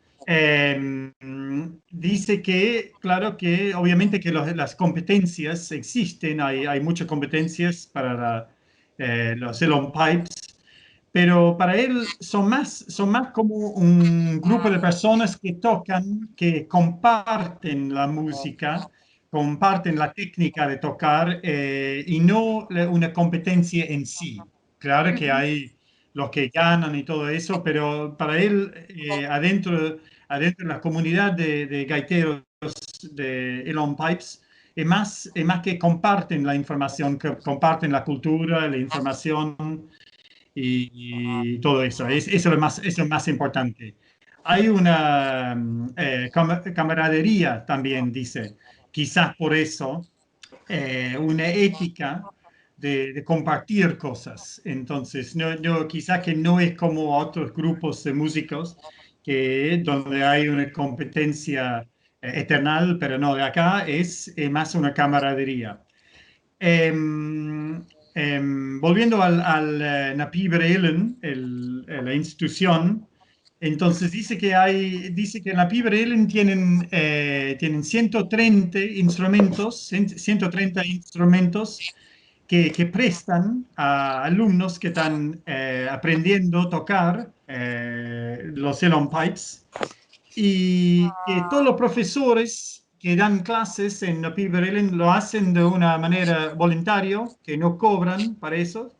Dice que, claro, que obviamente que las competencias existen, hay muchas competencias para los Uilleann Pipes, pero para él son más como un grupo de personas que tocan, que comparten la música, comparten la técnica de tocar y no una competencia en sí. Claro que hay los que ganan y todo eso, pero para él, adentro de la comunidad de gaiteros de Uilleann Pipes, es más que comparten la información, que comparten la cultura, la información y todo eso. Eso es lo más importante. Hay una camaradería también, dice. Quizás por eso, una ética de compartir cosas. Entonces, quizás que no es como otros grupos de músicos donde hay una competencia eternal, pero no, de acá es más una camaradería. Volviendo al Píobairí Uilleann, la institución, entonces dice que en la Píobairí Uilleann tienen 130 instrumentos que prestan a alumnos que están aprendiendo a tocar los Uilleann Pipes, y que todos los profesores que dan clases en Píobairí Uilleann lo hacen de una manera voluntaria, que no cobran para eso.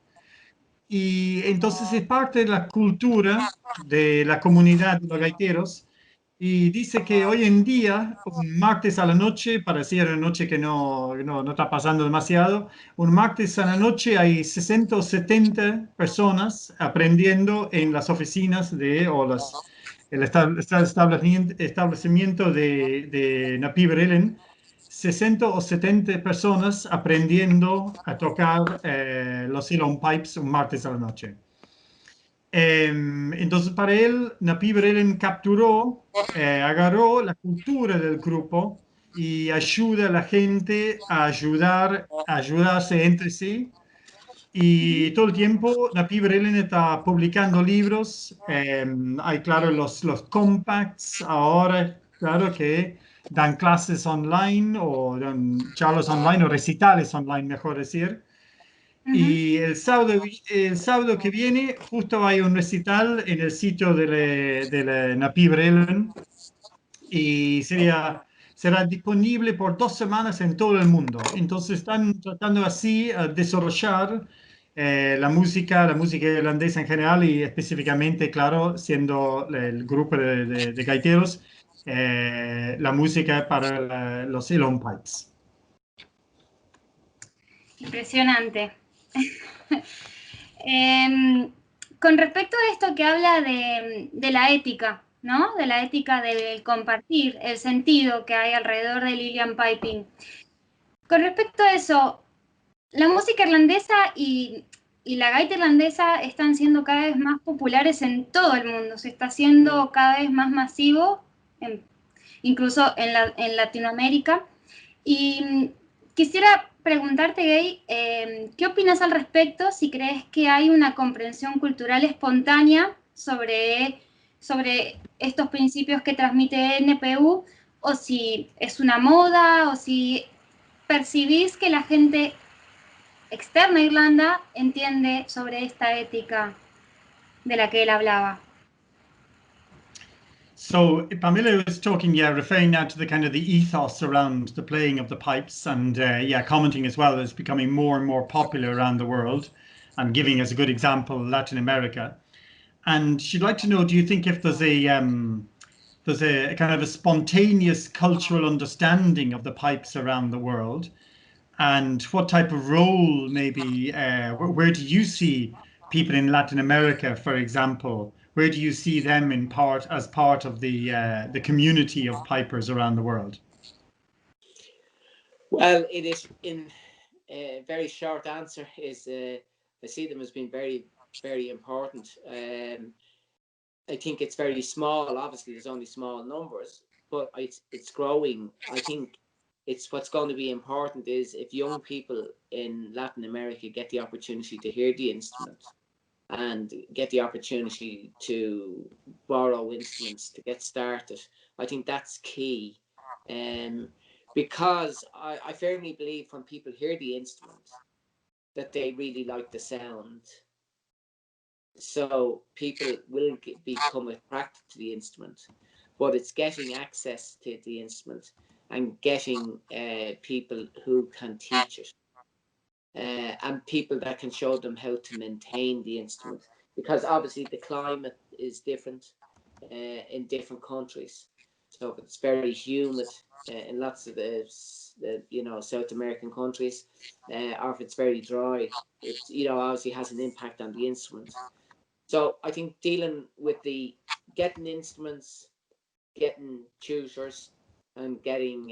Y entonces es parte de la cultura de la comunidad de los gaiteros. Y dice que hoy en día, un martes a la noche, para decir una noche que no está pasando demasiado, un martes a la noche hay 60 o 70 personas aprendiendo en las oficinas el establecimiento de Píobairí Uilleann. 60 o 70 personas aprendiendo a tocar los uilleann pipes un martes a la noche. Entonces, para él, Píobairí Uilleann capturó, agarró la cultura del grupo y ayuda a la gente a ayudarse entre sí. Y todo el tiempo, Píobairí Uilleann está publicando libros. Hay, claro, los compacts ahora, claro, que dan clases online o dan charlas online o recitales online, mejor decir. Y el sábado que viene justo hay un recital en el sitio de la Píobairí Uilleann y será disponible por 2 semanas en todo el mundo. Entonces están tratando así de desarrollar la música irlandesa en general y específicamente, claro, siendo el grupo de gaiteros, la música para los uilleann pipes. Impresionante. Con respecto a esto que habla de la ética, ¿no? De la ética del compartir, el sentido que hay alrededor del uilleann piping. Con respecto a eso, la música irlandesa y la gaita irlandesa están siendo cada vez más populares en todo el mundo. Se está haciendo cada vez más masivo, incluso en Latinoamérica. Y quisiera preguntarte, Gay, ¿qué opinas al respecto? Si crees que hay una comprensión cultural espontánea sobre estos principios que transmite NPU, o si es una moda, o si percibís que la gente externa a Irlanda entiende sobre esta ética de la que él hablaba. So Pamela was talking, referring now to the kind of the ethos around the playing of the pipes, and commenting as well that it's becoming more and more popular around the world, and giving as a good example Latin America. And she'd like to know, do you think if there's a kind of a spontaneous cultural understanding of the pipes around the world, and what type of role maybe, where do you see people in Latin America, for example, where do you see them as part of the community of pipers around the world? Well, it is, in a very short answer, is I see them as being very, very important. I think it's very small. Obviously, there's only small numbers, but it's growing. I think what's going to be important is if young people in Latin America get the opportunity to hear the instrument and get the opportunity to borrow instruments to get started. I think that's key. Because I firmly believe when people hear the instrument that they really like the sound. So people will become attracted to the instrument, but it's getting access to the instrument and getting people who can teach it. And people that can show them how to maintain the instrument, because obviously the climate is different in different countries. So if it's very humid in lots of the South American countries, or if it's very dry, it obviously has an impact on the instrument. So I think dealing with getting instruments, getting tutors, and getting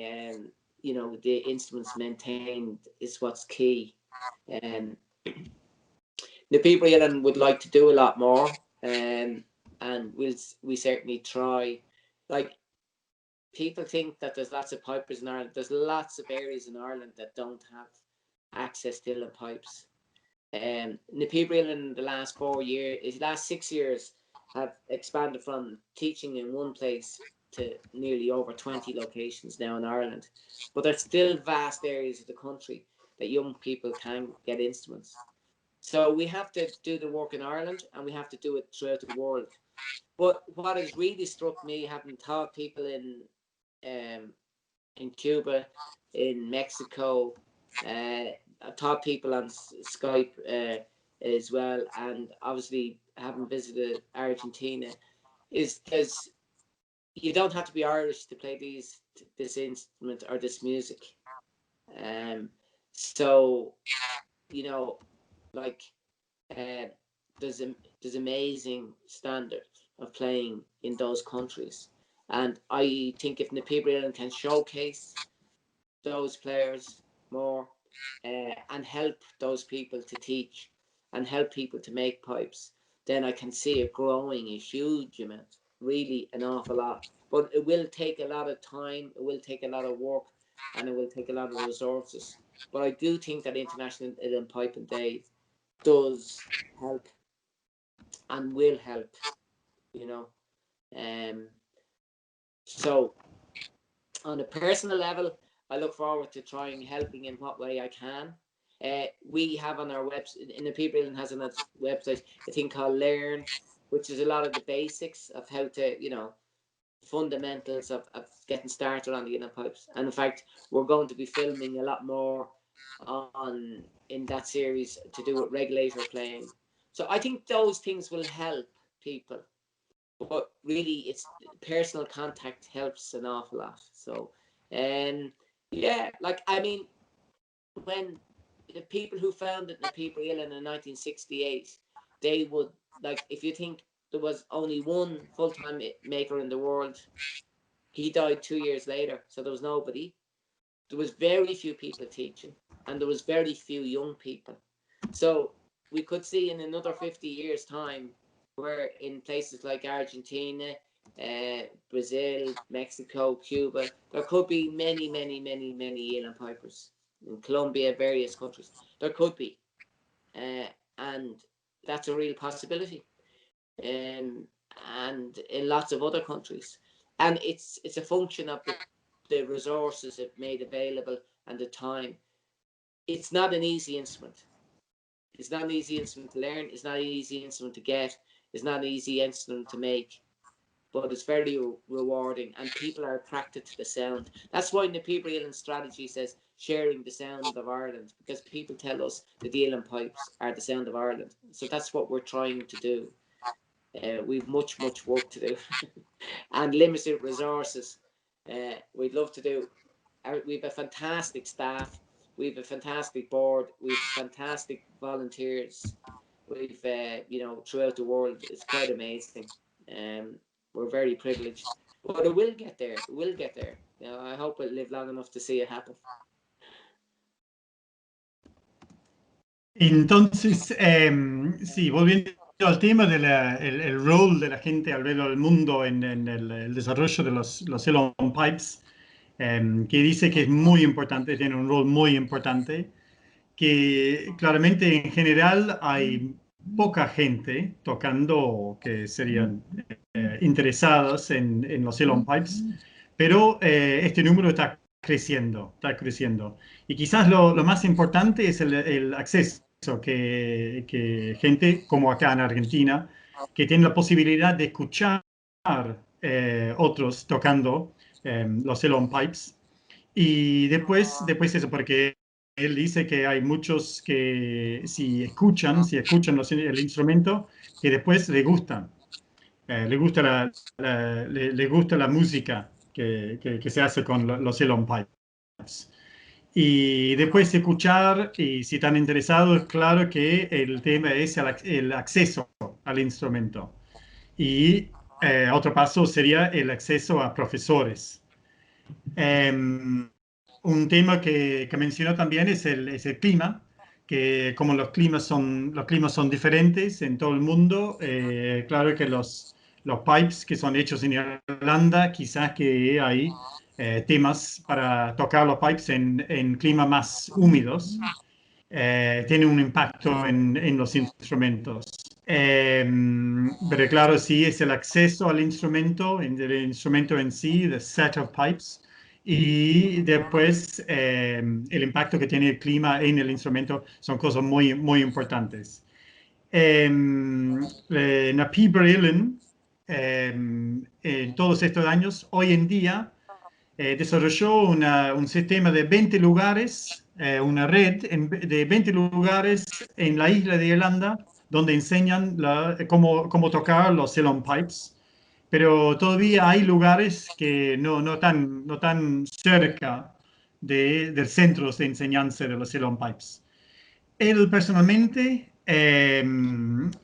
the instruments maintained is what's key. The people Ireland would like to do a lot more, and we certainly try. Like, people think that there's lots of pipers in Ireland. There's lots of areas in Ireland that don't have access to uilleann pipes. The people in the last 6 years have expanded from teaching in one place to nearly over 20 locations now in Ireland. But there's still vast areas of the country that young people can get instruments. So we have to do the work in Ireland, and we have to do it throughout the world. But what has really struck me, having taught people in in Cuba, in Mexico. I've taught people on Skype as well, and obviously having visited Argentina, is because you don't have to be Irish to play this instrument or this music. So, you know, like there's amazing standard of playing in those countries, and I think if Píobairí Uilleann can showcase those players more and help those people to teach and help people to make pipes, then I can see it growing a huge amount, really an awful lot. But it will take a lot of time, it will take a lot of work, and it will take a lot of resources. But I do think that International Uilleann Piping Day does help and will help, you know. So on a personal level, I look forward to trying helping in what way I can. We have on our website, in the Píobairí Uilleann has on its website a thing called Learn, which is a lot of the basics of how to, you know, fundamentals of getting started on the Uilleann pipes. And in fact, we're going to be filming a lot more in that series to do with regulator playing. So I think those things will help people. But really, it's personal contact helps an awful lot. So, yeah, like, I mean, when the people who founded the Píobairí Uilleann in 1968, they would, like, if you think there was only one full-time maker in the world, he died 2 years later, so there was nobody. There was very few people teaching, and there was very few young people. So we could see in another 50 years' time, where in places like Argentina, Brazil, Mexico, Cuba, there could be many Uilleann pipers. In Colombia, various countries, there could be, and that's a real possibility. And in lots of other countries, and it's a function of the resources it made available and the time. It's not an easy instrument. It's not an easy instrument to learn. It's not an easy instrument to get. It's not an easy instrument to make, but it's very rewarding, and people are attracted to the sound. That's why the Píobairí Uilleann strategy says sharing the sound of Ireland, because people tell us the Uilleann pipes are the sound of Ireland. So that's what we're trying to do. We've much work to do and limited resources. We'd love to do. We've a fantastic staff. We've a fantastic board. We've fantastic volunteers. We've you know, throughout the world. It's quite amazing. We're very privileged, but it will get there. It will get there. You know, I hope we'll live long enough to see it happen. Entonces, sí, volviendo al tema del el rol de la gente alrededor del mundo en el desarrollo de los Uilleann pipes, que dice que es muy importante, tiene un rol muy importante, que claramente en general hay poca gente tocando que serían interesados en los Uilleann pipes, pero este número está creciendo, está creciendo. Y quizás lo más importante es el acceso que gente como acá en Argentina, que tiene la posibilidad de escuchar otros tocando los Uilleann pipes. Y después eso, porque él dice que hay muchos que si escuchan el instrumento, que después le gustan. Le gusta la música que se hace con los Uilleann pipes. Y después de escuchar, y si están interesados, claro que el tema es el acceso al instrumento. Y otro paso sería el acceso a profesores. Un tema que mencionó también es el clima, que como los climas son diferentes en todo el mundo, claro que los pipes que son hechos en Irlanda, quizás que hay temas para tocar los pipes en climas más húmedos, tiene un impacto en los instrumentos. Pero claro, sí es el acceso al instrumento, el instrumento en sí, the set of pipes, y después el impacto que tiene el clima en el instrumento son cosas muy importantes. En la Píobairí Uilleann, en todos estos años, hoy en día, desarrolló un sistema de 20 lugares, una red de 20 lugares en la isla de Irlanda, donde enseñan cómo tocar los Ceylon Pipes. Pero todavía hay lugares que no tan cerca de centros de enseñanza de los Ceylon Pipes. Él personalmente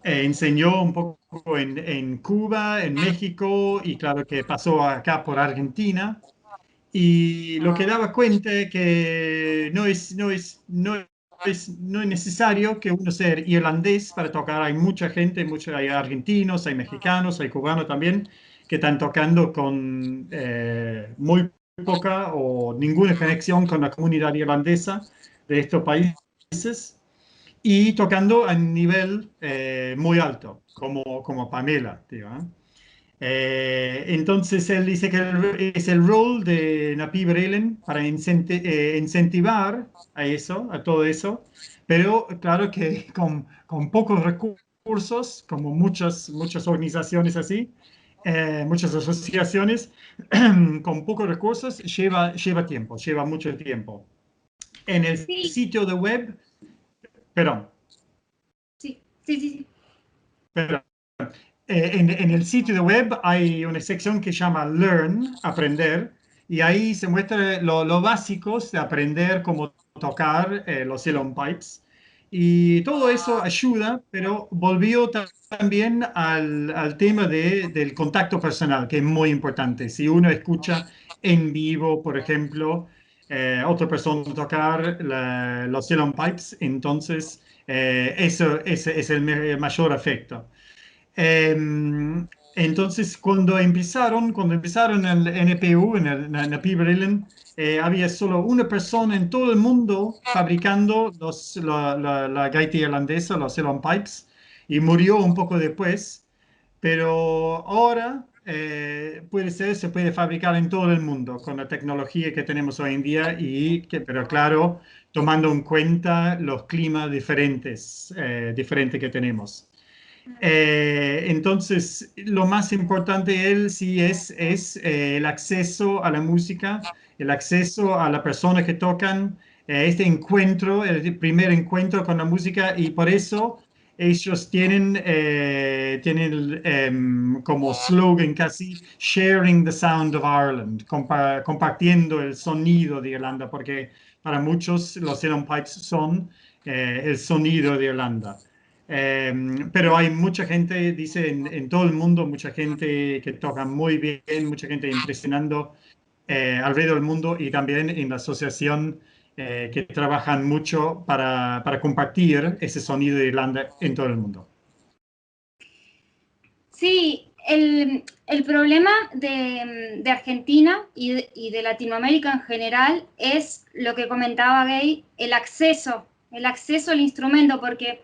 enseñó un poco en Cuba, en México, y claro que pasó acá por Argentina. Y lo que daba cuenta es que no es necesario que uno sea irlandés para tocar. Hay mucha gente, hay argentinos, hay mexicanos, hay cubanos también, que están tocando con muy poca o ninguna conexión con la comunidad irlandesa de estos países y tocando a nivel muy alto, como Pamela, digo, ¿eh? Entonces él dice que es el rol de Píobairí Uilleann para incentivar a todo eso, pero claro que con pocos recursos, como muchas organizaciones así, muchas asociaciones, con pocos recursos lleva tiempo, lleva mucho tiempo. En el Sí, sitio de web, perdón, sí, sí, sí, sí. perdón. En el sitio de web hay una sección que se llama Learn, aprender, y ahí se muestra lo básicos de aprender cómo tocar los Ceylon Pipes. Y todo eso ayuda, pero volvió también al tema del contacto personal, que es muy importante. Si uno escucha en vivo, por ejemplo, otra persona tocar los Ceylon Pipes, entonces eso es el mayor efecto. Entonces, cuando empezaron el NPU, en la Píobairí Uilleann, había solo una persona en todo el mundo fabricando la gaita irlandesa, los Ceylon Pipes, y murió un poco después. Pero ahora se puede fabricar en todo el mundo con la tecnología que tenemos hoy en día, pero claro, tomando en cuenta los climas diferentes que tenemos. Entonces, lo más importante él sí es el acceso a la música, el acceso a las personas que tocan, este encuentro, el primer encuentro con la música, y por eso ellos tienen como slogan casi sharing the sound of Ireland, compartiendo el sonido de Irlanda, porque para muchos los Ceylon Pipes son el sonido de Irlanda. Pero hay mucha gente, dice, en todo el mundo, mucha gente que toca muy bien, mucha gente impresionando alrededor del mundo, y también en la asociación que trabajan mucho para compartir ese sonido de Irlanda en todo el mundo. Sí, el problema de Argentina y de Latinoamérica en general es lo que comentaba Gay, el acceso al instrumento, porque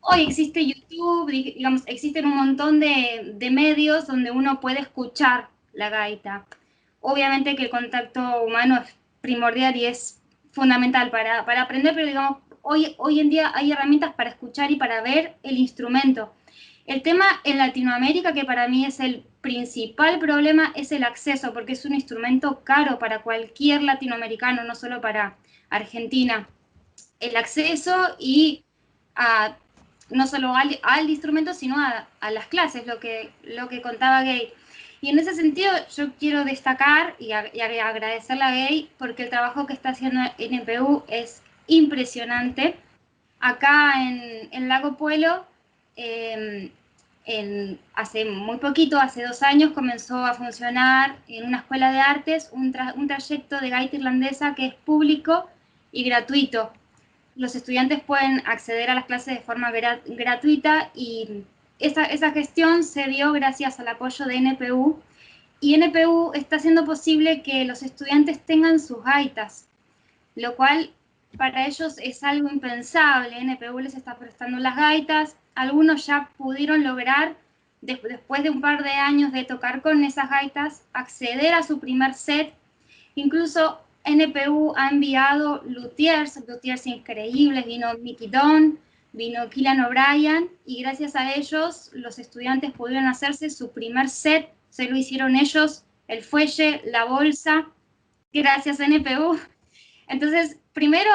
hoy existe YouTube, digamos, existen un montón de medios donde uno puede escuchar la gaita. Obviamente que el contacto humano es primordial y es fundamental para aprender, pero digamos, hoy en día hay herramientas para escuchar y para ver el instrumento. El tema en Latinoamérica, que para mí es el principal problema, es el acceso, porque es un instrumento caro para cualquier latinoamericano, no solo para Argentina. El acceso y no solo al instrumento, sino a las clases, lo que contaba Gay. Y en ese sentido yo quiero destacar y agradecerle a Gay porque el trabajo que está haciendo NPU es impresionante. Acá en Lago Puelo, hace muy poquito, hace 2 años, comenzó a funcionar en una escuela de artes un trayecto de gaita irlandesa que es público y gratuito. Los estudiantes pueden acceder a las clases de forma gratuita y esa gestión se dio gracias al apoyo de NPU, y NPU está haciendo posible que los estudiantes tengan sus gaitas, lo cual para ellos es algo impensable. NPU les está prestando las gaitas, algunos ya pudieron lograr, después de un par de años de tocar con esas gaitas, acceder a su primer set. Incluso NPU ha enviado luthiers increíbles, vino Mickey Don, vino Killian O'Brien, y gracias a ellos los estudiantes pudieron hacerse su primer set, se lo hicieron ellos, el fuelle, la bolsa, Gracias, NPU. Entonces, primero,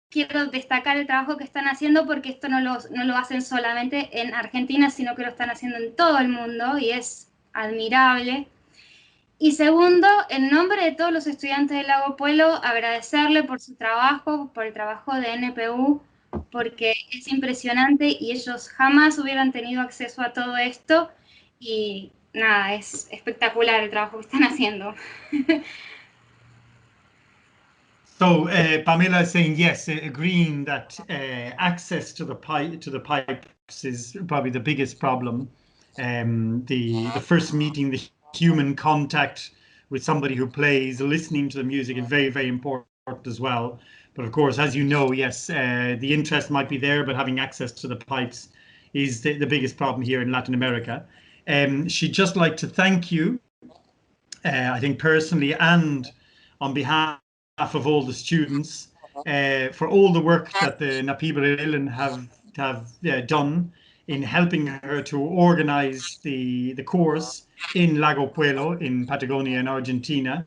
quiero destacar el trabajo que están haciendo porque esto no lo hacen solamente en Argentina, sino que lo están haciendo en todo el mundo y es admirable. Y segundo, en nombre de todos los estudiantes del Lago Puelo, agradecerle por su trabajo, por el trabajo de NPU, porque es impresionante y ellos jamás hubieran tenido acceso a todo esto y nada, es espectacular el trabajo que están haciendo. So Pamela is saying yes, agreeing that access to the pipes is probably the biggest problem. The first meeting, the human contact with somebody who plays, listening to the music is very, very important as well. But of course, as you know, yes, the interest might be there, but having access to the pipes is the biggest problem here in Latin America. She'd just like to thank you, I think personally and on behalf of all the students, for all the work that the Píobairí Uilleann have done in helping her to organize the course in Lago Puelo in Patagonia in Argentina,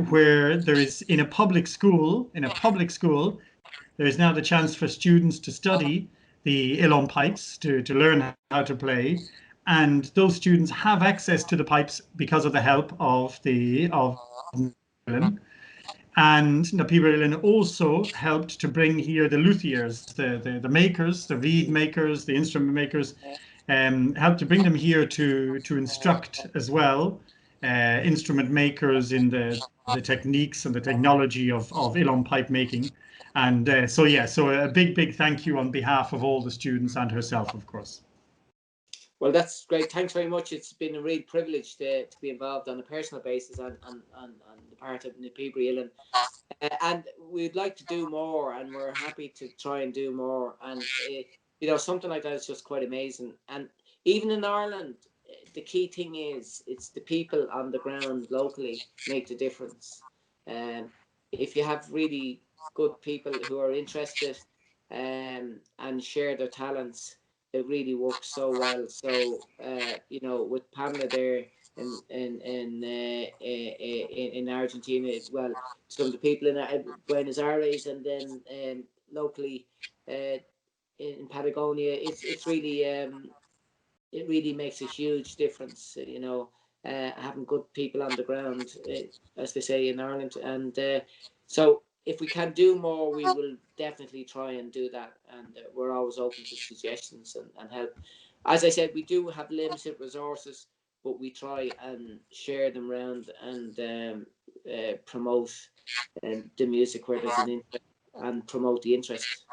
where there is in a public school, there is now the chance for students to study the uilleann pipes, to learn how to play. And those students have access to the pipes because of the help of the Uilleann. And Píobairí Uilleann also helped to bring here the luthiers, the makers, the reed makers, the instrument makers, helped to bring them here to instruct as well, instrument makers in the techniques and the technology of uilleann pipe making. And so a big thank you on behalf of all the students and herself, of course. Well, that's great. Thanks very much. It's been a real privilege to be involved on a personal basis on the part of Píobairí Uilleann. And we'd like to do more, and we're happy to try and do more. And, you know, something like that is just quite amazing. And even in Ireland, the key thing is it's the people on the ground locally make the difference. And if you have really good people who are interested and share their talents, it really works so well. So, you know, with Pamela there in Argentina as well, some of the people in Buenos Aires, and then locally in Patagonia, it's really it really makes a huge difference. You know, having good people on the ground, as they say in Ireland, and so if we can do more, we will definitely try and do that, and we're always open to suggestions and help. As I said, we do have limited resources, but we try and share them around and promote the music where there's an interest and promote the interest.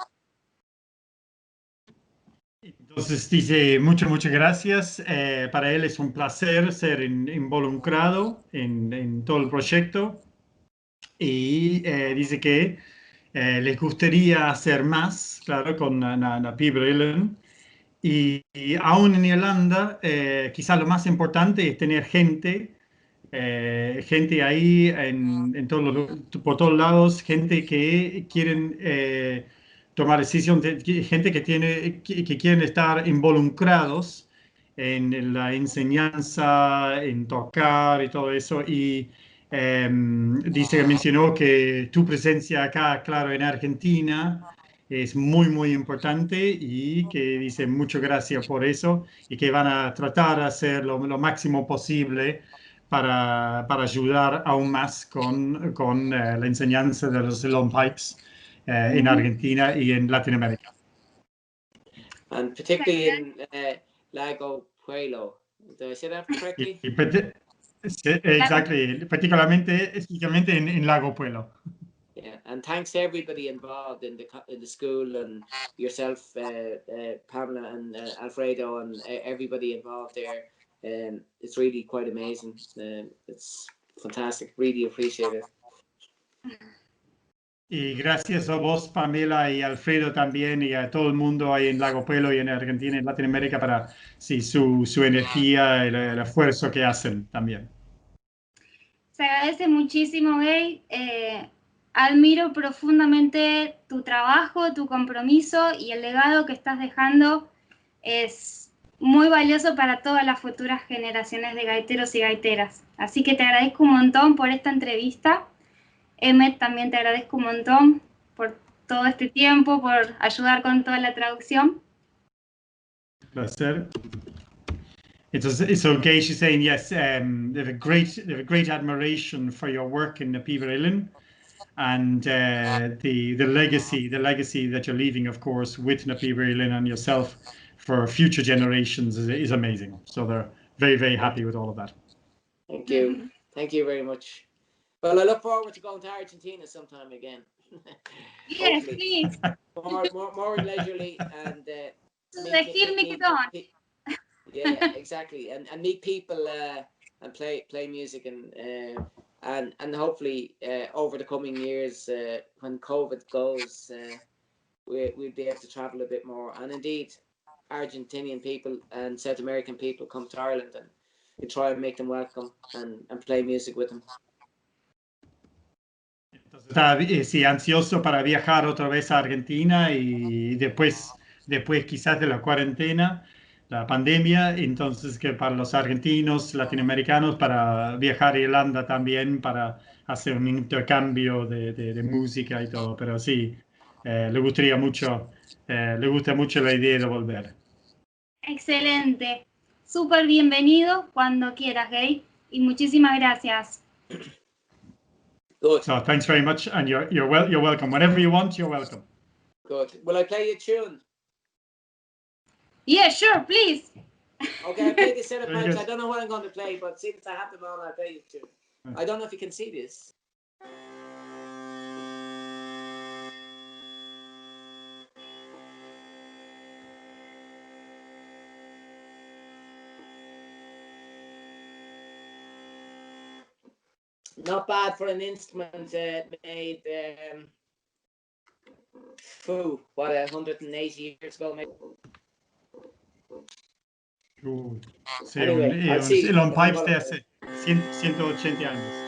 Entonces dice muchas gracias. Para él es un placer ser involucrado en todo el proyecto y dice que les gustaría hacer más, claro, con Píobairí Uilleann. Y aún en Irlanda, quizás lo más importante es tener gente ahí por todos lados, gente que quieren tomar decisiones, gente que quieren estar involucrados en la enseñanza, en tocar y todo eso. Y mencionó que tu presencia acá, claro, en Argentina, es muy importante y que dice muchas gracias por eso y que van a tratar de hacer lo máximo posible para ayudar aún más con la enseñanza de los uilleann pipes en Argentina y en Latinoamérica. And particularly in Lago Puelo. Did I say that correctly? Exactly, particularmente, especialmente en Lago Puelo. Yeah, and thanks to everybody involved in the school, and yourself, Pamela and Alfredo, and everybody involved there. It's really quite amazing. It's fantastic. Really appreciate it. Y gracias a vos, Pamela, y Alfredo también, y a todo el mundo ahí en Lago Puelo y en Argentina y en Latinoamérica para su energía y el esfuerzo que hacen también. Se agradece muchísimo, Gay. Admiro profundamente tu trabajo, tu compromiso y el legado que estás dejando es muy valioso para todas las futuras generaciones de gaiteros y gaiteras. Así que te agradezco un montón por esta entrevista. Emmet, también te agradezco un montón por todo este tiempo, por ayudar con toda la traducción. Placer. So Gay, she's saying yes. They have a great admiration for your work in the Píobairí Uilleann, and the legacy that you're leaving, of course, with the Píobairí Uilleann and yourself for future generations is amazing. So they're very, very happy with all of that. Thank you. Thank you very much. Well, I look forward to going to Argentina sometime again. Yes, please. More leisurely and yeah, exactly, and meet people and play music and hopefully over the coming years when COVID goes, we'll be able to travel a bit more. And indeed, Argentinian people and South American people come to Ireland, and we try and make them welcome and play music with them. Está sí, ansioso para viajar otra vez a Argentina y después quizás de la cuarentena, la pandemia, entonces que para los argentinos, latinoamericanos, para viajar a Irlanda también, para hacer un intercambio de música y todo, pero sí, le gusta mucho la idea de volver. Excelente, súper bienvenido cuando quieras, Gay, y muchísimas gracias. Good. So thanks very much, and you're welcome. Whenever you want, you're welcome. Good. Will I play you a tune? Yeah, sure, please. Okay, I'll play this set of pipes. I don't know what I'm going to play, but since I have them on, I'll play you a tune. I don't know if you can see this. Not bad for an instrument made 180 years ago, maybe. Sí, Anyway, un pipes de hace 180 años.